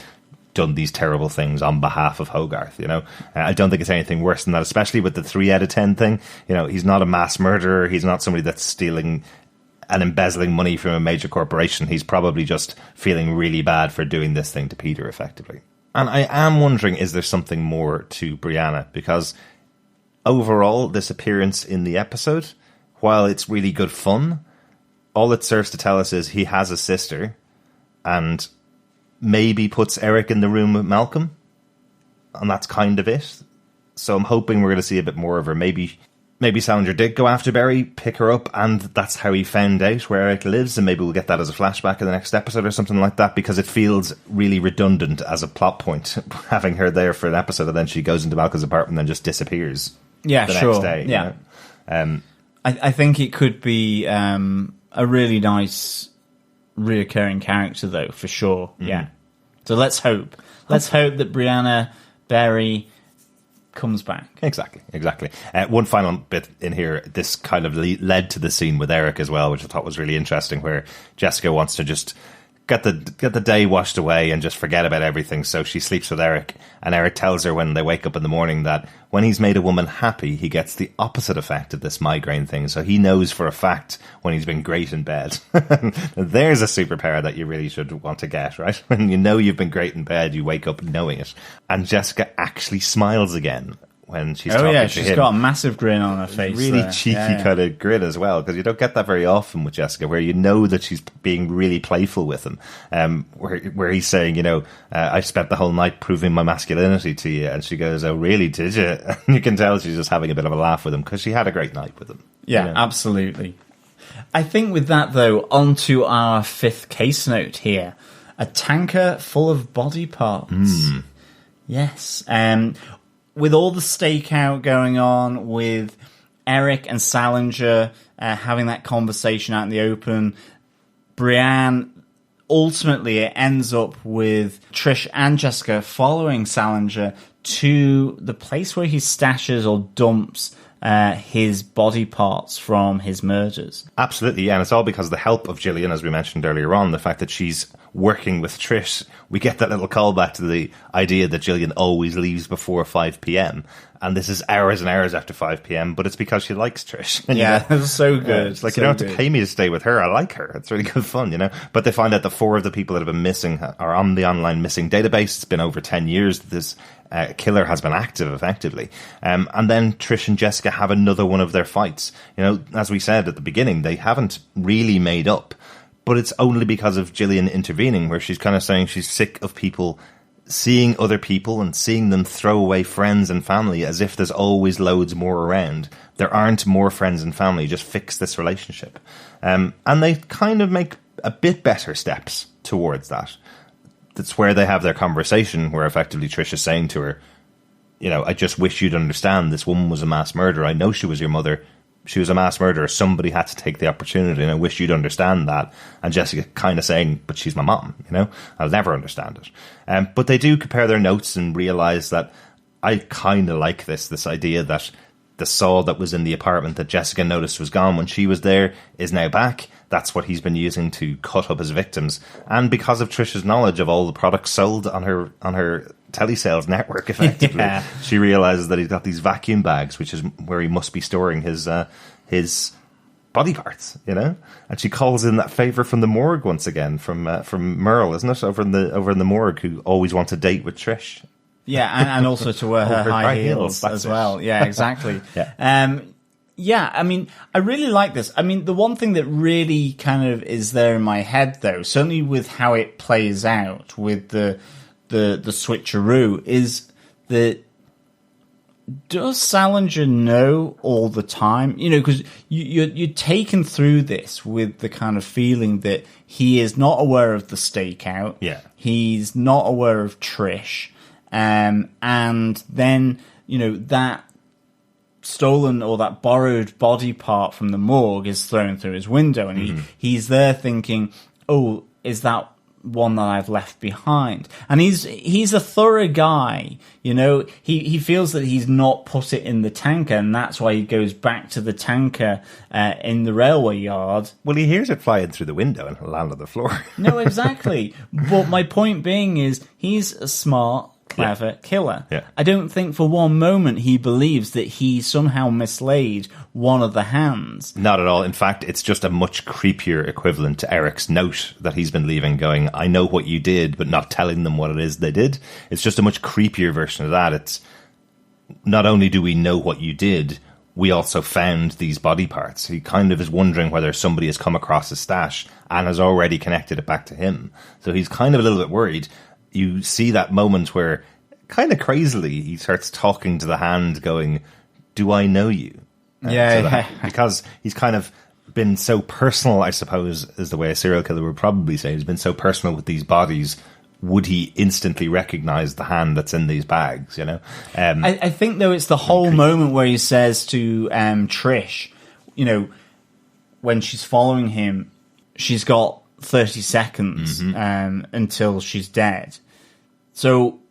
done these terrible things on behalf of Hogarth, you know. I don't think it's anything worse than that, especially with the 3 out of 10 thing. You know, he's not a mass murderer. He's not somebody that's stealing and embezzling money from a major corporation. He's probably just feeling really bad for doing this thing to Peter, effectively. And I am wondering, is there something more to Brianna? Because overall, this appearance in the episode, while it's really good fun, all it serves to tell us is he has a sister, and maybe puts Eric in the room with Malcolm, and that's kind of it. So I'm hoping we're going to see a bit more of her. Maybe Salinger did go after Barry, pick her up, and that's how he found out where Eric lives, and maybe we'll get that as a flashback in the next episode or something like that, because it feels really redundant as a plot point, having her there for an episode, and then she goes into Malcolm's apartment and then just disappears the next day. Yeah. You know? I think it could be a really nice reoccurring character, though, for sure. Yeah. So let's hope. Let's hope that Brianna Barry comes back. Exactly. One final bit in here. This kind of led to the scene with Eric as well, which I thought was really interesting, where Jessica wants to just get the day washed away and just forget about everything. So she sleeps with Eric, and Eric tells her when they wake up in the morning that when he's made a woman happy, he gets the opposite effect of this migraine thing. So he knows for a fact when he's been great in bed. There's a superpower that you really should want to get, right? When you know you've been great in bed, you wake up knowing it. And Jessica actually smiles again when she's talking to him. She's got a massive grin on her face. Really cheeky kind of grin as well, because you don't get that very often with Jessica, where you know that she's being really playful with him, where he's saying, you know, I spent the whole night proving my masculinity to you, and she goes, oh really, did you? And you can tell she's just having a bit of a laugh with him, because she had a great night with him. Yeah, you know? Absolutely. I think with that, though, on to our 5th case note here. A tanker full of body parts. Yes. With all the stakeout going on, with Eric and Salinger having that conversation out in the open, Brienne, ultimately it ends up with Trish and Jessica following Salinger to the place where he stashes or dumps his body parts from his murders. Absolutely, yeah, and it's all because of the help of Gillian, as we mentioned earlier on, the fact that she's working with Trish. We get that little callback to the idea that Gillian always leaves before 5 p.m, and this is hours and hours after 5 p.m, but it's because she likes Trish. And, yeah, it's so good. It's like, so you don't have to pay me to stay with her. I like her. It's really good fun, you know? But they find out that 4 of the people that have been missing are on the online missing database. It's been over 10 years that this killer has been active, effectively. And then Trish and Jessica have another one of their fights. You know, as we said at the beginning, they haven't really made up, but it's only because of Gillian intervening, where she's kind of saying she's sick of people seeing other people and seeing them throw away friends and family as if there's always loads more around. There aren't more friends and family. Just fix this relationship. And they kind of make a bit better steps towards that. That's where they have their conversation, where effectively Trish is saying to her, you know, I just wish you'd understand this woman was a mass murderer. I know she was your mother. She was a mass murderer. Somebody had to take the opportunity, and I wish you'd understand that. And Jessica kind of saying, but she's my mom, you know? I'll never understand it. But they do compare their notes and realise that I kind of like this idea that the saw that was in the apartment that Jessica noticed was gone when she was there is now back. That's what he's been using to cut up his victims. And because of Trish's knowledge of all the products sold on her telesales network, effectively, she realizes that he's got these vacuum bags, which is where he must be storing his body parts, you know. And she calls in that favor from the morgue once again, from Merle, isn't it, over in the morgue, who always wants a date with Trish. Yeah, and also to wear her high heels as well. Yeah, exactly. Yeah, I mean, I really like this. I mean, the one thing that really kind of is there in my head, though, certainly with how it plays out with the switcheroo, is that does Salinger know all the time? You know, because you're taken through this with the kind of feeling that he is not aware of the stakeout. Yeah. He's not aware of Trish. And then, you know, that stolen or that borrowed body part from the morgue is thrown through his window, and he's there thinking, oh, is that one that I've left behind? And he's a thorough guy, you know. He feels that he's not put it in the tanker, and that's why he goes back to the tanker in the railway yard. Well, he hears it flying through the window and land on the floor. No, exactly. But my point being is, he's a smart, clever killer. Yeah. I don't think for one moment he believes that he somehow mislaid one of the hands. Not at all. In fact, it's just a much creepier equivalent to Eric's note that he's been leaving going, I know what you did, but not telling them what it is they did. It's just a much creepier version of that. It's not only do we know what you did, we also found these body parts. He kind of is wondering whether somebody has come across his stash and has already connected it back to him. So he's kind of a little bit worried. You see that moment where, kind of crazily, he starts talking to the hand going, do I know you? Because he's kind of been so personal, I suppose, is the way a serial killer would probably say. He's been so personal with these bodies. Would he instantly recognize the hand that's in these bags, you know? I think, though, it's the whole moment where he says to Trish, you know, when she's following him, she's got 30 seconds until she's dead. So,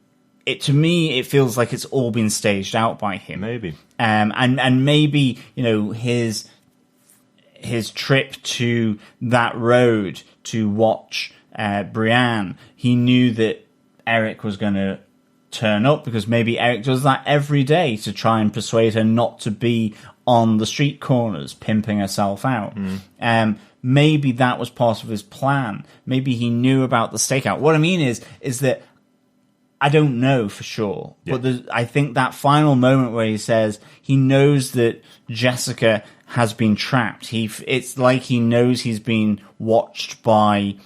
to me, it feels like it's all been staged out by him. Maybe. And maybe, you know, his trip to that road to watch Brienne, he knew that Eric was going to turn up, because maybe Eric does that every day to try and persuade her not to be on the street corners pimping herself out. Maybe that was part of his plan. Maybe he knew about the stakeout. What I mean is that I don't know for sure, but I think that final moment where he says he knows that Jessica has been trapped. It's like he knows he's been watched by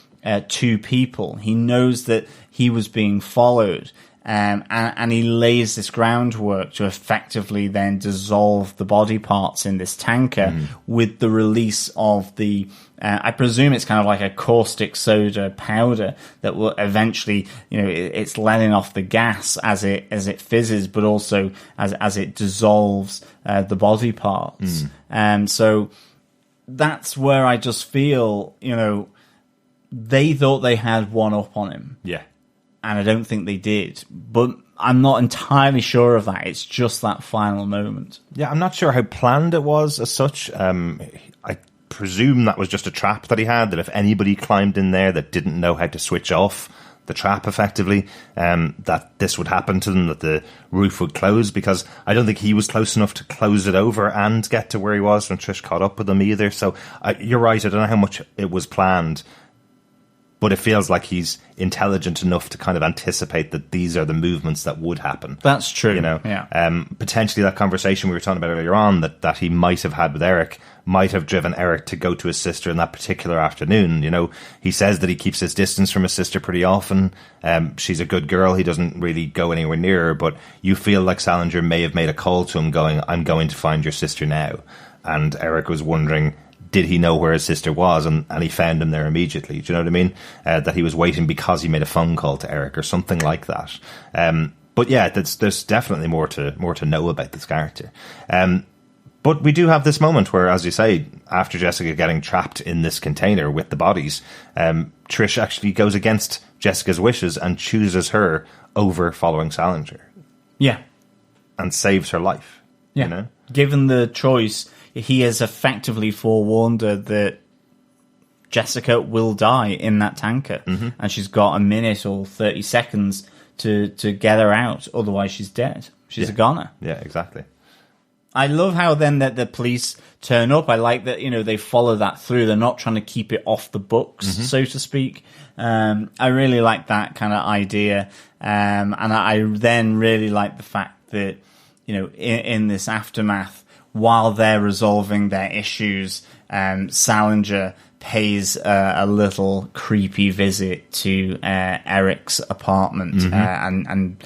two people. He knows that he was being followed, and he lays this groundwork to effectively then dissolve the body parts in this tanker with the release of the I presume it's kind of like a caustic soda powder that will eventually, you know, it's letting off the gas as it fizzes, but also as it dissolves the body parts. So that's where I just feel, you know, they thought they had one up on him. Yeah. And I don't think they did. But I'm not entirely sure of that. It's just that final moment. Yeah, I'm not sure how planned it was as such. I presume that was just a trap that he had, that if anybody climbed in there that didn't know how to switch off the trap effectively, that this would happen to them, that the roof would close, because I don't think he was close enough to close it over and get to where he was when Trish caught up with him either. So you're right, I don't know how much it was planned, but it feels like he's intelligent enough to kind of anticipate that these are the movements that would happen. That's true. You know, yeah. Potentially that conversation we were talking about earlier on that he might have had with Eric might have driven Eric to go to his sister in that particular afternoon. You know, he says that he keeps his distance from his sister pretty often. She's a good girl. He doesn't really go anywhere near her, but you feel like Salinger may have made a call to him going, I'm going to find your sister now. And Eric was wondering, did he know where his sister was? And he found him there immediately. Do you know what I mean? That he was waiting because he made a phone call to Eric or something like that. But yeah, there's definitely more to know about this character. But we do have this moment where, as you say, after Jessica getting trapped in this container with the bodies, Trish actually goes against Jessica's wishes and chooses her over following Salinger. Yeah. And saves her life. Yeah. You know? Given the choice, he has effectively forewarned her that Jessica will die in that tanker. Mm-hmm. And she's got a minute or 30 seconds to get her out. Otherwise, she's dead. She's a goner. Yeah, exactly. I love how then that the police turn up. I like that, they follow that through. They're not trying to keep it off the books, so to speak. I really like that kind of idea. And I then really like the fact that, in this aftermath, while they're resolving their issues, Salinger pays a little creepy visit to Eric's apartment, and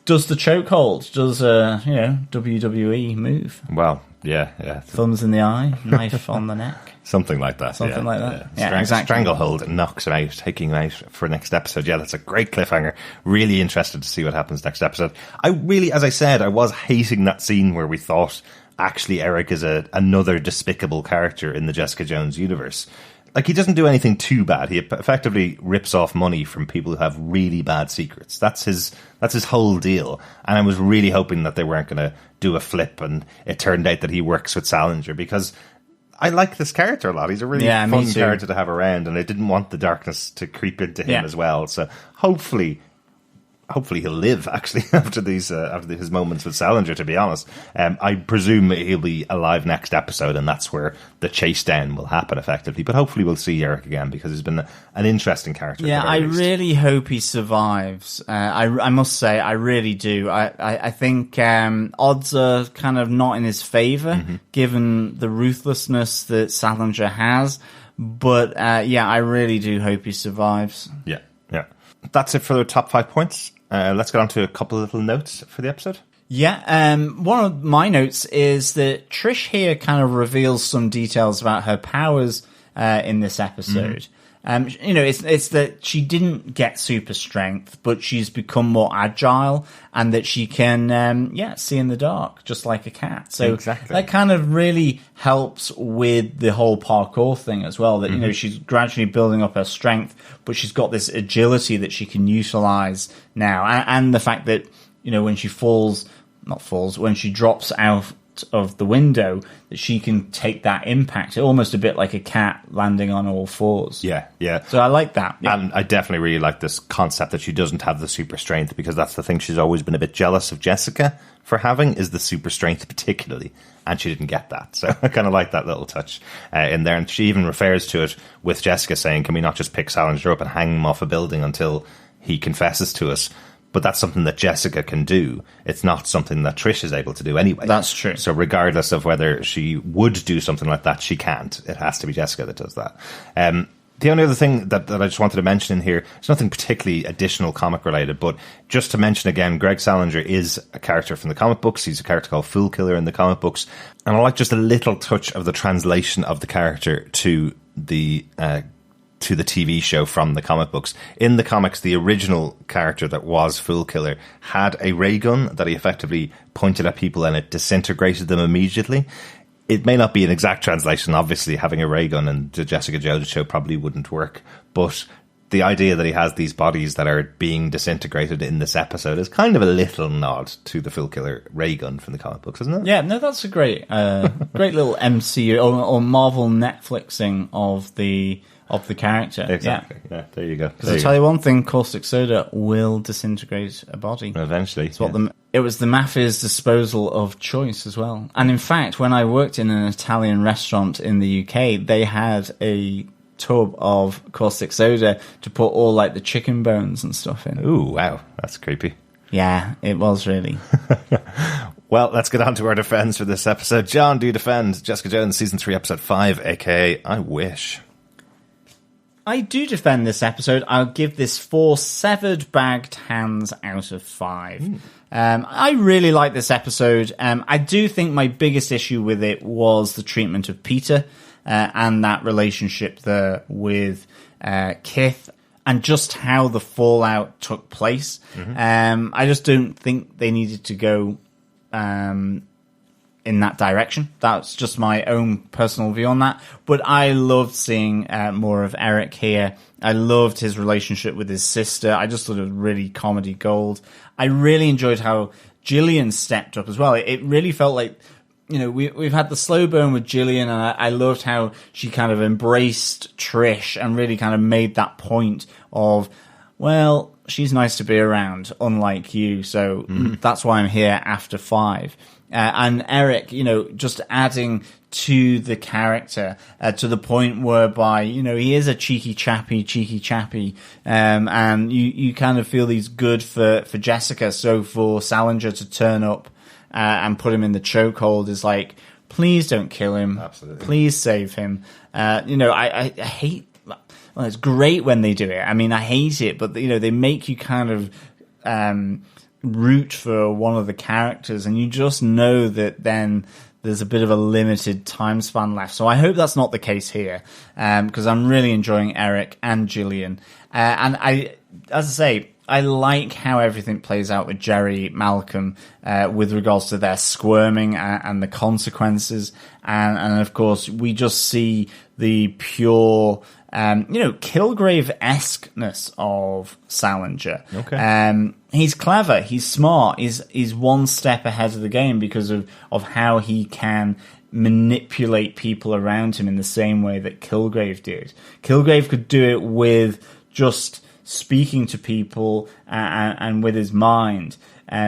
does the chokehold, does a WWE move. Well, yeah. Thumbs in the eye, knife on the neck. Something like that. Something like that. Yeah, exactly. Stranglehold knocks him out, taking him out for next episode. Yeah, that's a great cliffhanger. Really interested to see what happens next episode. I really, as I said, I was hating that scene where we thought actually Eric is another despicable character in the Jessica Jones universe. Like, he doesn't do anything too bad. He effectively rips off money from people who have really bad secrets. That's his whole deal. And I was really hoping that they weren't going to do a flip, and it turned out that he works with Salinger, because I like this character a lot. He's a really fun character to have around, and I didn't want the darkness to creep into him as well. So hopefully he'll live, actually, after his moments with Salinger, to be honest. I presume he'll be alive next episode, and that's where the chase down will happen, effectively. But hopefully we'll see Eric again, because he's been an interesting character. Yeah, I really hope he survives. I must say, I really do. I think odds are kind of not in his favour, given the ruthlessness that Salinger has. But, I really do hope he survives. Yeah. That's it for the top 5 points. Let's get on to a couple of little notes for the episode. Yeah, one of my notes is that Trish here kind of reveals some details about her powers in this episode. It's that she didn't get super strength, but she's become more agile, and that she can, see in the dark, just like a cat. So that kind of really helps with the whole parkour thing as well, that, she's gradually building up her strength, but she's got this agility that she can utilize now. And the fact that, when she when she drops out of the window, that she can take that impact, almost a bit like a cat landing on all fours. Yeah. So I like that. Yeah. And I definitely really like this concept that she doesn't have the super strength, because that's the thing she's always been a bit jealous of Jessica for having, is the super strength particularly, and she didn't get that. So I kind of like that little touch in there. And she even refers to it with Jessica saying, can we not just pick Salinger up and hang him off a building until he confesses to us? But that's something that Jessica can do. It's not something that Trish is able to do anyway. That's true. So regardless of whether she would do something like that, she can't. It has to be Jessica that does that. The only other thing that I just wanted to mention in here, it's nothing particularly additional comic related, but just to mention again, Greg Salinger is a character from the comic books. He's a character called Fool Killer in the comic books. And I like just a little touch of the translation of the character to the TV show from the comic books. In the comics, the original character that was Fool Killer had a ray gun that he effectively pointed at people, and it disintegrated them immediately. It may not be an exact translation. Obviously, having a ray gun in the Jessica Jones show probably wouldn't work. But the idea that he has these bodies that are being disintegrated in this episode is kind of a little nod to the Fool Killer ray gun from the comic books, isn't it? Yeah, no, that's a great little MCU or Marvel Netflixing of the character. Exactly. Yeah, there you go. Because I'll tell you one thing, caustic soda will disintegrate a body. Eventually. It's what it was the mafia's disposal of choice as well. And in fact, when I worked in an Italian restaurant in the UK, they had a tub of caustic soda to put all like the chicken bones and stuff in. Ooh, wow. That's creepy. Yeah, it was really. Well, let's get on to our defense for this episode. John, do you defend Jessica Jones Season 3, Episode 5, aka I Wish? I do defend this episode. I'll give this 4 severed bagged hands out of 5. I really like this episode. I do think my biggest issue with it was the treatment of Peter and that relationship there with Kith, and just how the fallout took place. I just don't think they needed to go in that direction. That's just my own personal view on that. But I loved seeing more of Eric here. I loved his relationship with his sister. I just thought it was really comedy gold. I really enjoyed how Gillian stepped up as well. It really felt like, we've had the slow burn with Gillian, and I loved how she kind of embraced Trish and really kind of made that point of, well, she's nice to be around, unlike you, so that's why I'm here after 5. And Eric, just adding to the character to the point whereby, he is a cheeky chappy, and you kind of feel he's good for Jessica. So for Salinger to turn up and put him in the chokehold is like, please don't kill him. Absolutely. Please save him. I hate... Well, it's great when they do it. I mean, I hate it, but they make you kind of root for one of the characters, and you just know that then there's a bit of a limited time span left. So I hope that's not the case here, because I'm really enjoying Eric and Gillian. And as I say, I like how everything plays out with Jerry Malcolm with regards to their squirming and the consequences. And of course, we just see the pure... Kilgrave-esqueness of Salinger. Okay. He's clever, he's smart, he's one step ahead of the game because of how he can manipulate people around him in the same way that Kilgrave did. Kilgrave could do it with just speaking to people and with his mind.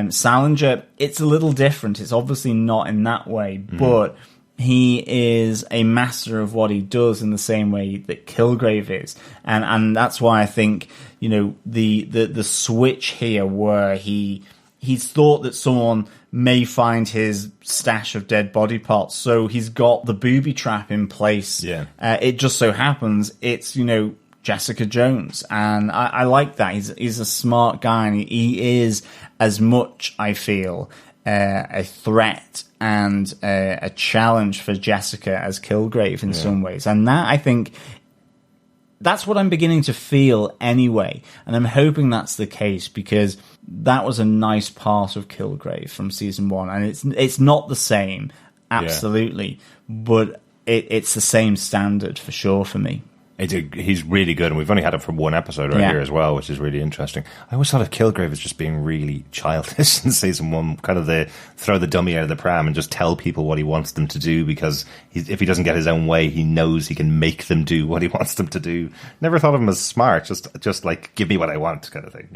Salinger, it's a little different. It's obviously not in that way, but... he is a master of what he does in the same way that Kilgrave is. And that's why I think, the switch here where he's thought that someone may find his stash of dead body parts, so he's got the booby trap in place. Yeah. It just so happens it's, Jessica Jones. And I like that. He's a smart guy, and he is as much, I feel, a threat and a challenge for Jessica as Kilgrave in some ways. And that, I think, that's what I'm beginning to feel anyway. And I'm hoping that's the case, because that was a nice part of Kilgrave from season 1. And it's not the same, absolutely, but it's the same standard for sure for me. He's really good, and we've only had him for 1 episode here as well, which is really interesting. I always thought of Kilgrave as just being really childish in season 1, kind of throw the dummy out of the pram and just tell people what he wants them to do, because if he doesn't get his own way, he knows he can make them do what he wants them to do. Never thought of him as smart, just like, give me what I want kind of thing,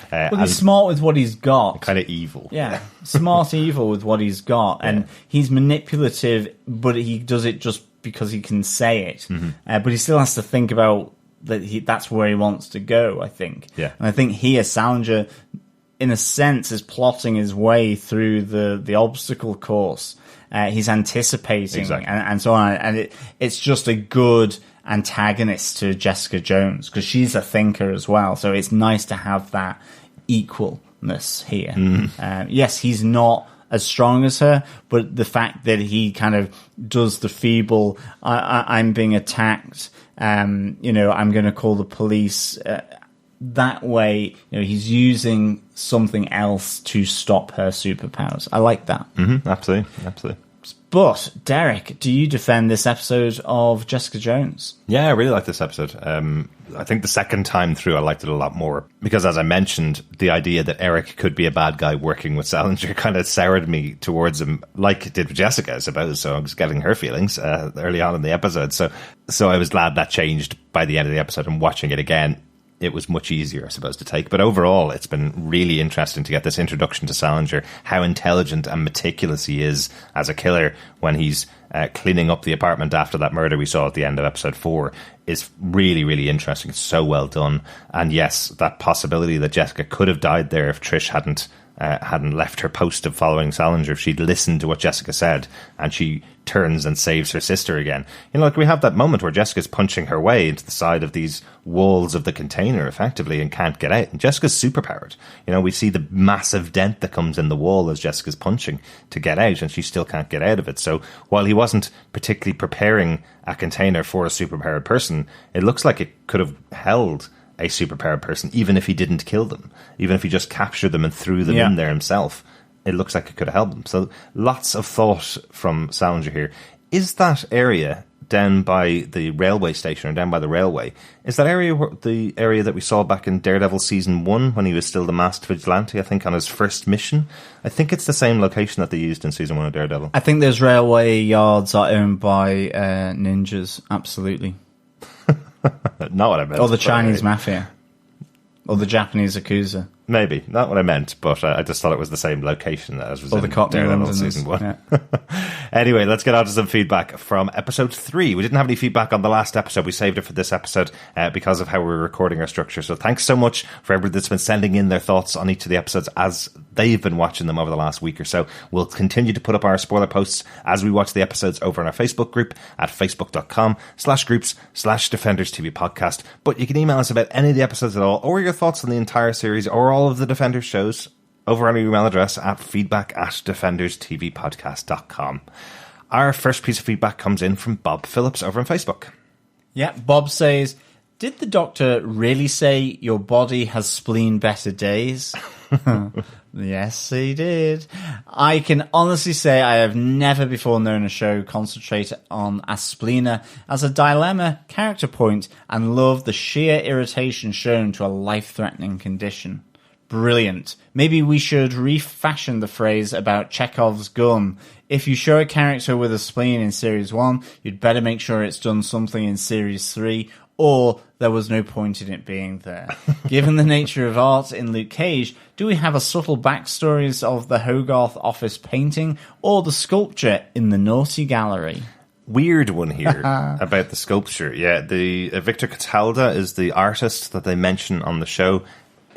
Well, he's smart with what he's got. Kind of evil. Yeah, smart evil with what he's got, and he's manipulative, but he does it just because he can say it, but he still has to think about that's where he wants to go, I think. Yeah. And I think here Salinger, in a sense, is plotting his way through the obstacle course. He's anticipating and so on, and it's just a good antagonist to Jessica Jones, because she's a thinker as well, so it's nice to have that equalness here. Yes, he's not as strong as her, but the fact that he kind of does the feeble, I'm being attacked, I'm going to call the police, that way, he's using something else to stop her superpowers. I like that. Absolutely. But, Derek, do you defend this episode of Jessica Jones? Yeah, I really like this episode. I think the second time through, I liked it a lot more. Because, as I mentioned, the idea that Eric could be a bad guy working with Salinger kind of soured me towards him, like it did with Jessica, I suppose. So I was getting her feelings early on in the episode. So I was glad that changed by the end of the episode, and watching it again, it was much easier, I suppose, to take. But overall, it's been really interesting to get this introduction to Salinger, how intelligent and meticulous he is as a killer when he's cleaning up the apartment after that murder we saw at the end of episode 4 is really, really interesting. It's so well done. And yes, that possibility that Jessica could have died there if Trish hadn't left her post of following Salinger, if she'd listened to what Jessica said, and she turns and saves her sister again. Like we have that moment where Jessica's punching her way into the side of these walls of the container effectively and can't get out. And Jessica's superpowered. We see the massive dent that comes in the wall as Jessica's punching to get out, and she still can't get out of it. So while he wasn't particularly preparing a container for a superpowered person, it looks like it could have held a superpowered person, even if he didn't kill them, even if he just captured them and threw them in there himself. It looks like it could have helped them. So lots of thought from Salinger here. Is that area down by the railway station, or down by the railway, is that area the area that we saw back in Daredevil season 1 when he was still the masked vigilante, I think, on his first mission? I think it's the same location that they used in season 1 of Daredevil. I think those railway yards are owned by ninjas, absolutely. Not what I meant. Or the Chinese mafia. Or the Japanese Yakuza. Maybe. Not what I meant, but I just thought it was the same location as was Or in the Cockney Daredevil Londoners. season 1. Yeah. Anyway, let's get on to some feedback from episode 3. We didn't have any feedback on the last episode. We saved it for this episode because of how we're recording our structure. So thanks so much for everybody that's been sending in their thoughts on each of the episodes as they've been watching them over the last week or so. We'll continue to put up our spoiler posts as we watch the episodes over on our Facebook group at facebook.com/groups/Defenders TV podcast. But you can email us about any of the episodes at all, or your thoughts on the entire series, or all of the Defenders shows over on our email address at feedback@defenderstvpodcast.com. Our first piece of feedback comes in from Bob Phillips over on Facebook. Yeah, Bob says, did the doctor really say your body has spleen better days? Yes, he did. I can honestly say I have never before known a show concentrate on Asplina as a dilemma character point and love the sheer irritation shown to a life-threatening condition. Brilliant. Maybe we should refashion the phrase about Chekhov's gun. If you show a character with a spleen in Series 1, you'd better make sure it's done something in Series 3, or there was no point in it being there. Given the nature of art in Luke Cage, do we have a subtle backstories of the Hogarth office painting or the sculpture in the Naughty Gallery? Weird one here about the sculpture. Yeah, the Victor Catalda is the artist that they mention on the show.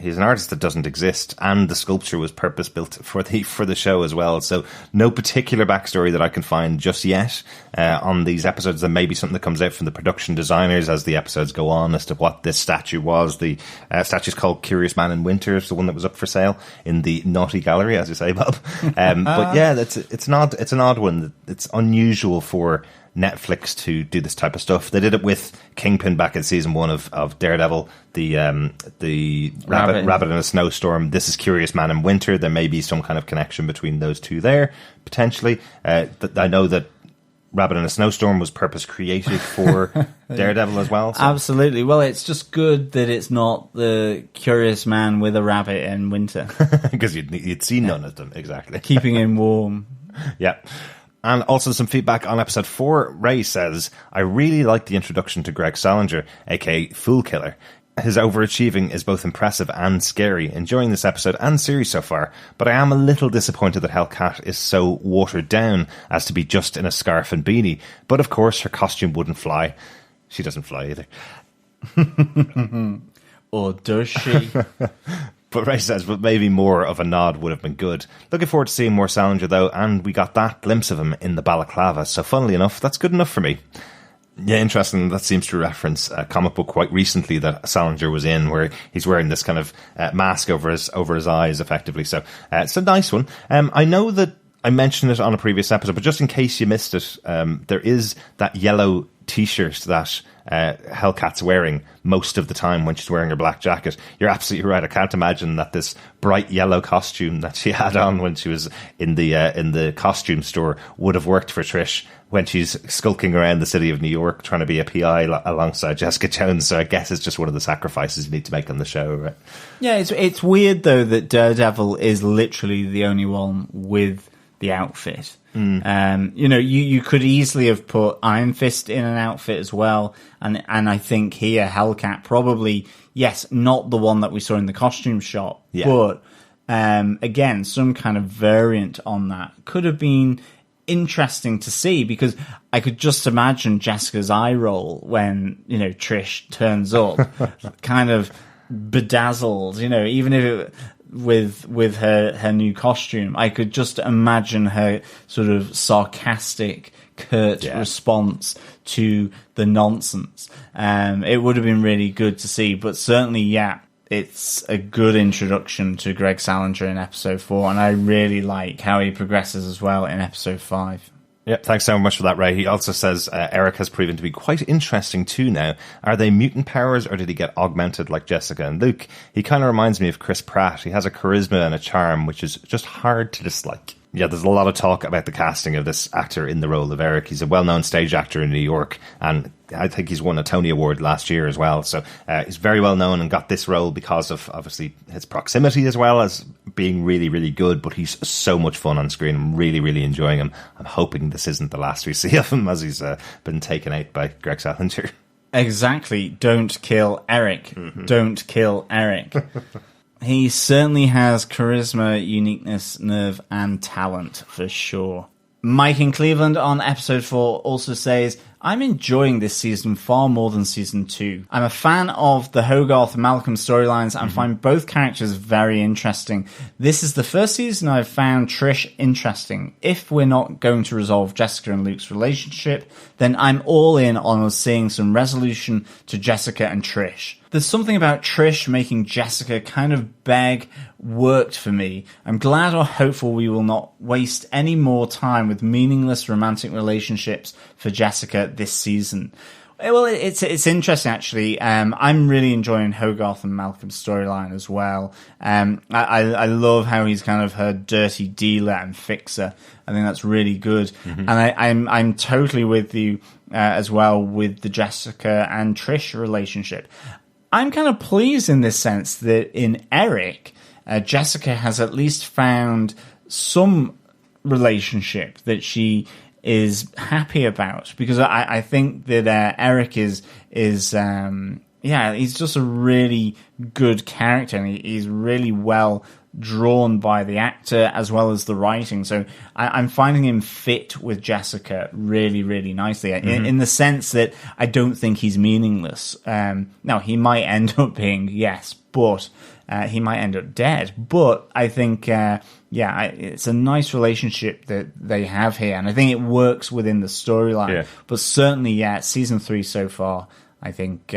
He's an artist that doesn't exist, and the sculpture was purpose-built for the show as well. So no particular backstory that I can find just yet on these episodes. There may be something that comes out from the production designers as the episodes go on as to what this statue was. The statue's called Curious Man in Winter. It's the one that was up for sale in the Naughty Gallery, as you say, Bob. But yeah, it's an odd one. It's unusual for Netflix to do this type of stuff. They did it with Kingpin back in season 1 of Daredevil, the rabbit in a snowstorm. This is Curious Man in Winter. There may be some kind of connection between those two there, potentially. I know that Rabbit in a Snowstorm was purpose created for Daredevil as well. So. Absolutely. Well, it's just good that it's not the Curious Man with a rabbit in winter. Because you'd see none of them, exactly. Keeping him warm. Yeah. And also some feedback on episode 4. Ray says, I really like the introduction to Greg Salinger, aka Fool Killer. His overachieving is both impressive and scary, enjoying this episode and series so far, but I am a little disappointed that Hellcat is so watered down as to be just in a scarf and beanie. But of course, her costume wouldn't fly. She doesn't fly either. Or does she? But Ray says, but maybe more of a nod would have been good. Looking forward to seeing more Salinger, though, and we got that glimpse of him in the balaclava, so funnily enough, that's good enough for me. Yeah, interesting. That seems to reference a comic book quite recently that Salinger was in, where he's wearing this kind of mask over his eyes, effectively. So it's a nice one. I know that I mentioned it on a previous episode, but just in case you missed it, there is that yellow T-shirt that Hellcat's wearing most of the time when she's wearing her black jacket. You're absolutely right. I can't imagine that this bright yellow costume that she had on when she was in the costume store would have worked for Trish when she's skulking around the city of New York trying to be a PI alongside Jessica Jones. So I guess it's just one of the sacrifices you need to make on the show, right? Yeah, it's weird though that Daredevil is literally the only one with the outfit. You could easily have put Iron Fist in an outfit as well, and I think here Hellcat probably, yes, not the one that we saw in the costume shop, but again, some kind of variant on that could have been interesting to see, because I could just imagine Jessica's eye roll when Trish turns up, kind of bedazzled, even if it with her new costume. I could just imagine her sort of sarcastic, curt response to the nonsense. It would have been really good to see, but certainly, it's a good introduction to Greg Salinger in episode 4, and I really like how he progresses as well in episode 5. Yep, thanks so much for that, Ray. He also says Eric has proven to be quite interesting too now. Are they mutant powers, or did he get augmented like Jessica and Luke? He kind of reminds me of Chris Pratt. He has a charisma and a charm which is just hard to dislike. Yeah, there's a lot of talk about the casting of this actor in the role of Eric. He's a well-known stage actor in New York, and I think he's won a Tony Award last year as well. So he's very well known and got this role because of, obviously, his proximity as well as being really, really good. But he's so much fun on screen. I'm really, really enjoying him. I'm hoping this isn't the last we see of him as he's been taken out by Greg Salinger. Exactly. Don't kill Eric. Don't kill Eric. He certainly has charisma, uniqueness, nerve, and talent, for sure. Mike in Cleveland on episode 4 also says, I'm enjoying this season far more than season 2. I'm a fan of the Hogarth and Malcolm storylines and find both characters very interesting. This is the first season I've found Trish interesting. If we're not going to resolve Jessica and Luke's relationship, then I'm all in on us seeing some resolution to Jessica and Trish. There's something about Trish making Jessica kind of beg worked for me. I'm glad or hopeful we will not waste any more time with meaningless romantic relationships for Jessica this season. Well, it's interesting, actually. I'm really enjoying Hogarth and Malcolm's storyline as well. I love how he's kind of her dirty dealer and fixer. I think that's really good. And I'm totally with you as well with the Jessica and Trish relationship. I'm kind of pleased in this sense that in Eric, Jessica has at least found some relationship that she is happy about, because I think that Eric is he's just a really good character, and he's really well drawn by the actor as well as the writing. So I'm finding him fit with Jessica really, really nicely in the sense that I don't think he's meaningless. Now, he might end up being, yes, but he might end up dead. But I think, it's a nice relationship that they have here, and I think it works within the storyline. Yeah. But certainly, season 3 so far, I think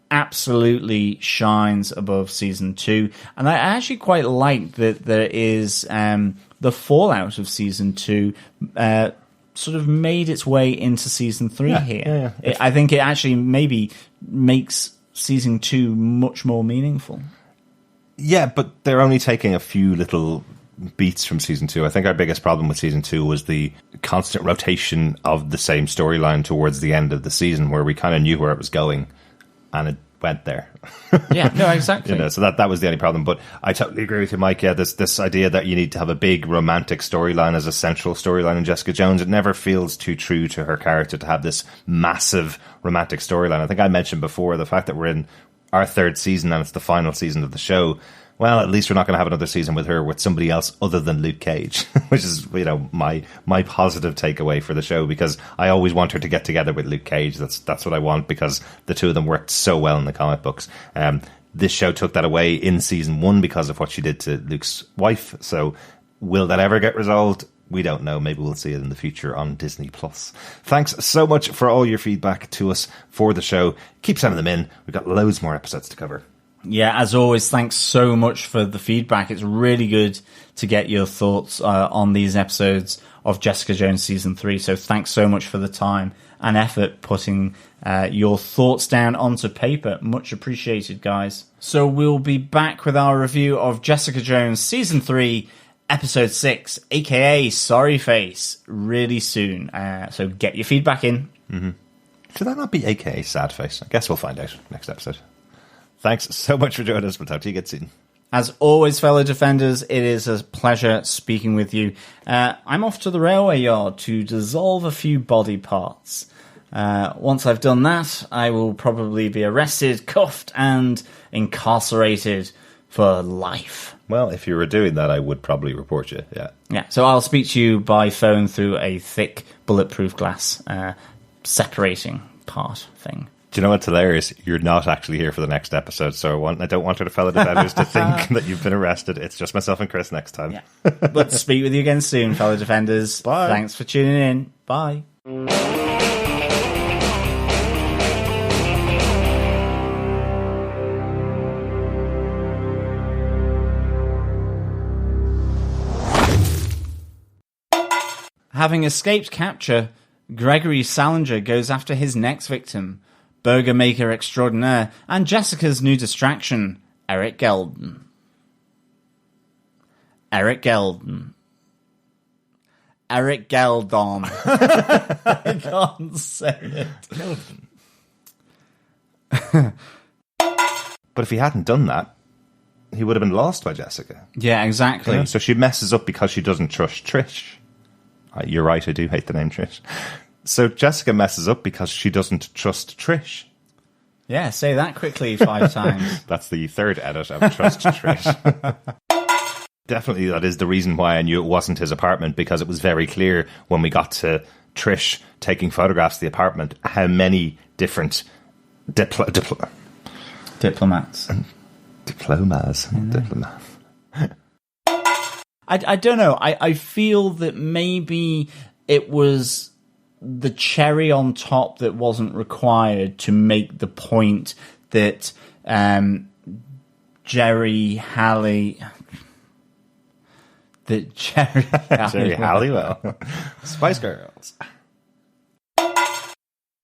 absolutely shines above season 2, and I actually quite like that there is the fallout of season 2 sort of made its way into season 3 here. I think it actually maybe makes season 2 much more meaningful. Yeah, but they're only taking a few little beats from season 2. I think our biggest problem with season 2 was the constant rotation of the same storyline towards the end of the season, where we kind of knew where it was going, and it went there. Yeah, no, exactly. So that was the only problem. But I totally agree with you, Mike. Yeah, this idea that you need to have a big romantic storyline as a central storyline in Jessica Jones, it never feels too true to her character to have this massive romantic storyline. I think I mentioned before the fact that we're in our 3rd season and it's the final season of the show. Well, at least we're not going to have another season with her with somebody else other than Luke Cage, which is, my positive takeaway for the show, because I always want her to get together with Luke Cage. That's what I want, because the two of them worked so well in the comic books. This show took that away in season 1 because of what she did to Luke's wife. So will that ever get resolved? We don't know. Maybe we'll see it in the future on Disney+. Thanks so much for all your feedback to us for the show. Keep sending them in. We've got loads more episodes to cover. Yeah, as always, thanks so much for the feedback. It's really good to get your thoughts on these episodes of Jessica Jones Season 3. So thanks so much for the time and effort putting your thoughts down onto paper. Much appreciated, guys. So we'll be back with our review of Jessica Jones Season 3, Episode 6, a.k.a. Sorry Face, really soon. So get your feedback in. Mm-hmm. Should that not be a.k.a. Sad Face? I guess we'll find out next episode. Thanks so much for joining us. We'll talk to you again soon. As always, fellow Defenders, it is a pleasure speaking with you. I'm off to the railway yard to dissolve a few body parts. Once I've done that, I will probably be arrested, cuffed, and incarcerated for life. Well, if you were doing that, I would probably report you, yeah. Yeah, so I'll speak to you by phone through a thick bulletproof glass separating part thing. Do you know what's hilarious? You're not actually here for the next episode, so I don't want our fellow defenders to think that you've been arrested. It's just myself and Chris next time. Yeah. But speak with you again soon, fellow defenders. Bye. Thanks for tuning in. Bye. Having escaped capture, Gregory Salinger goes after his next victim, burger maker extraordinaire, and Jessica's new distraction, Eric Geldon. Eric Geldon. Eric Geldon. I can't say it. But if he hadn't done that, he would have been lost by Jessica. Yeah, exactly. Yeah, so she messes up because she doesn't trust Trish. You're right, I do hate the name Trish. So Jessica messes up because she doesn't trust Trish. Yeah, say that quickly 5 times. That's the third edit of Trust Trish. Definitely, that is the reason why I knew it wasn't his apartment, because it was very clear when we got to Trish taking photographs of the apartment how many different Diplomats. diplomas. I don't know. I feel that maybe it was the cherry on top that wasn't required to make the point that Jerry Halliwell. Spice Girls.